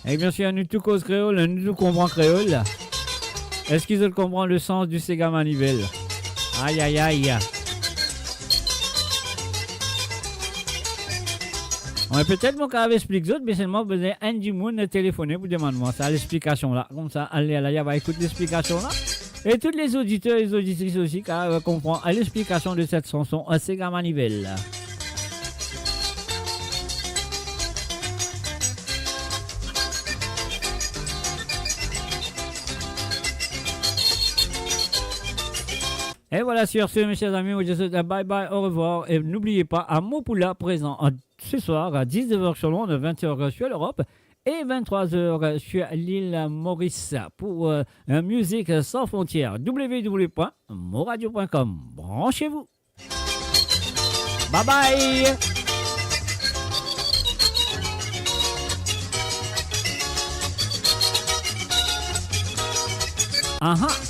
Et bien sûr, nous tout cause créole, nous tout comprend créole. Est-ce qu'ils veulent comprendre le sens du Sega manivelle? Aïe aïe aïe. On va peut-être mon cas expliquer autres, mais seulement besoin Andy Moon de téléphoner pour demander moi ça l'explication là. Comme ça, allez là, il va écouter l'explication là. Et tous les auditeurs et les auditrices aussi qui comprennent l'explication de cette chanson Sega manivelle. Et voilà, sur ce, mes chers amis, je vous dis bye bye, au revoir. Et n'oubliez pas, à Mopoula, présent ce soir à 19h sur Londres, 20h sur l'Europe et 23h sur l'île Maurice pour Musique sans frontières. www.moradio.com. Branchez-vous. Bye bye. Ah ah.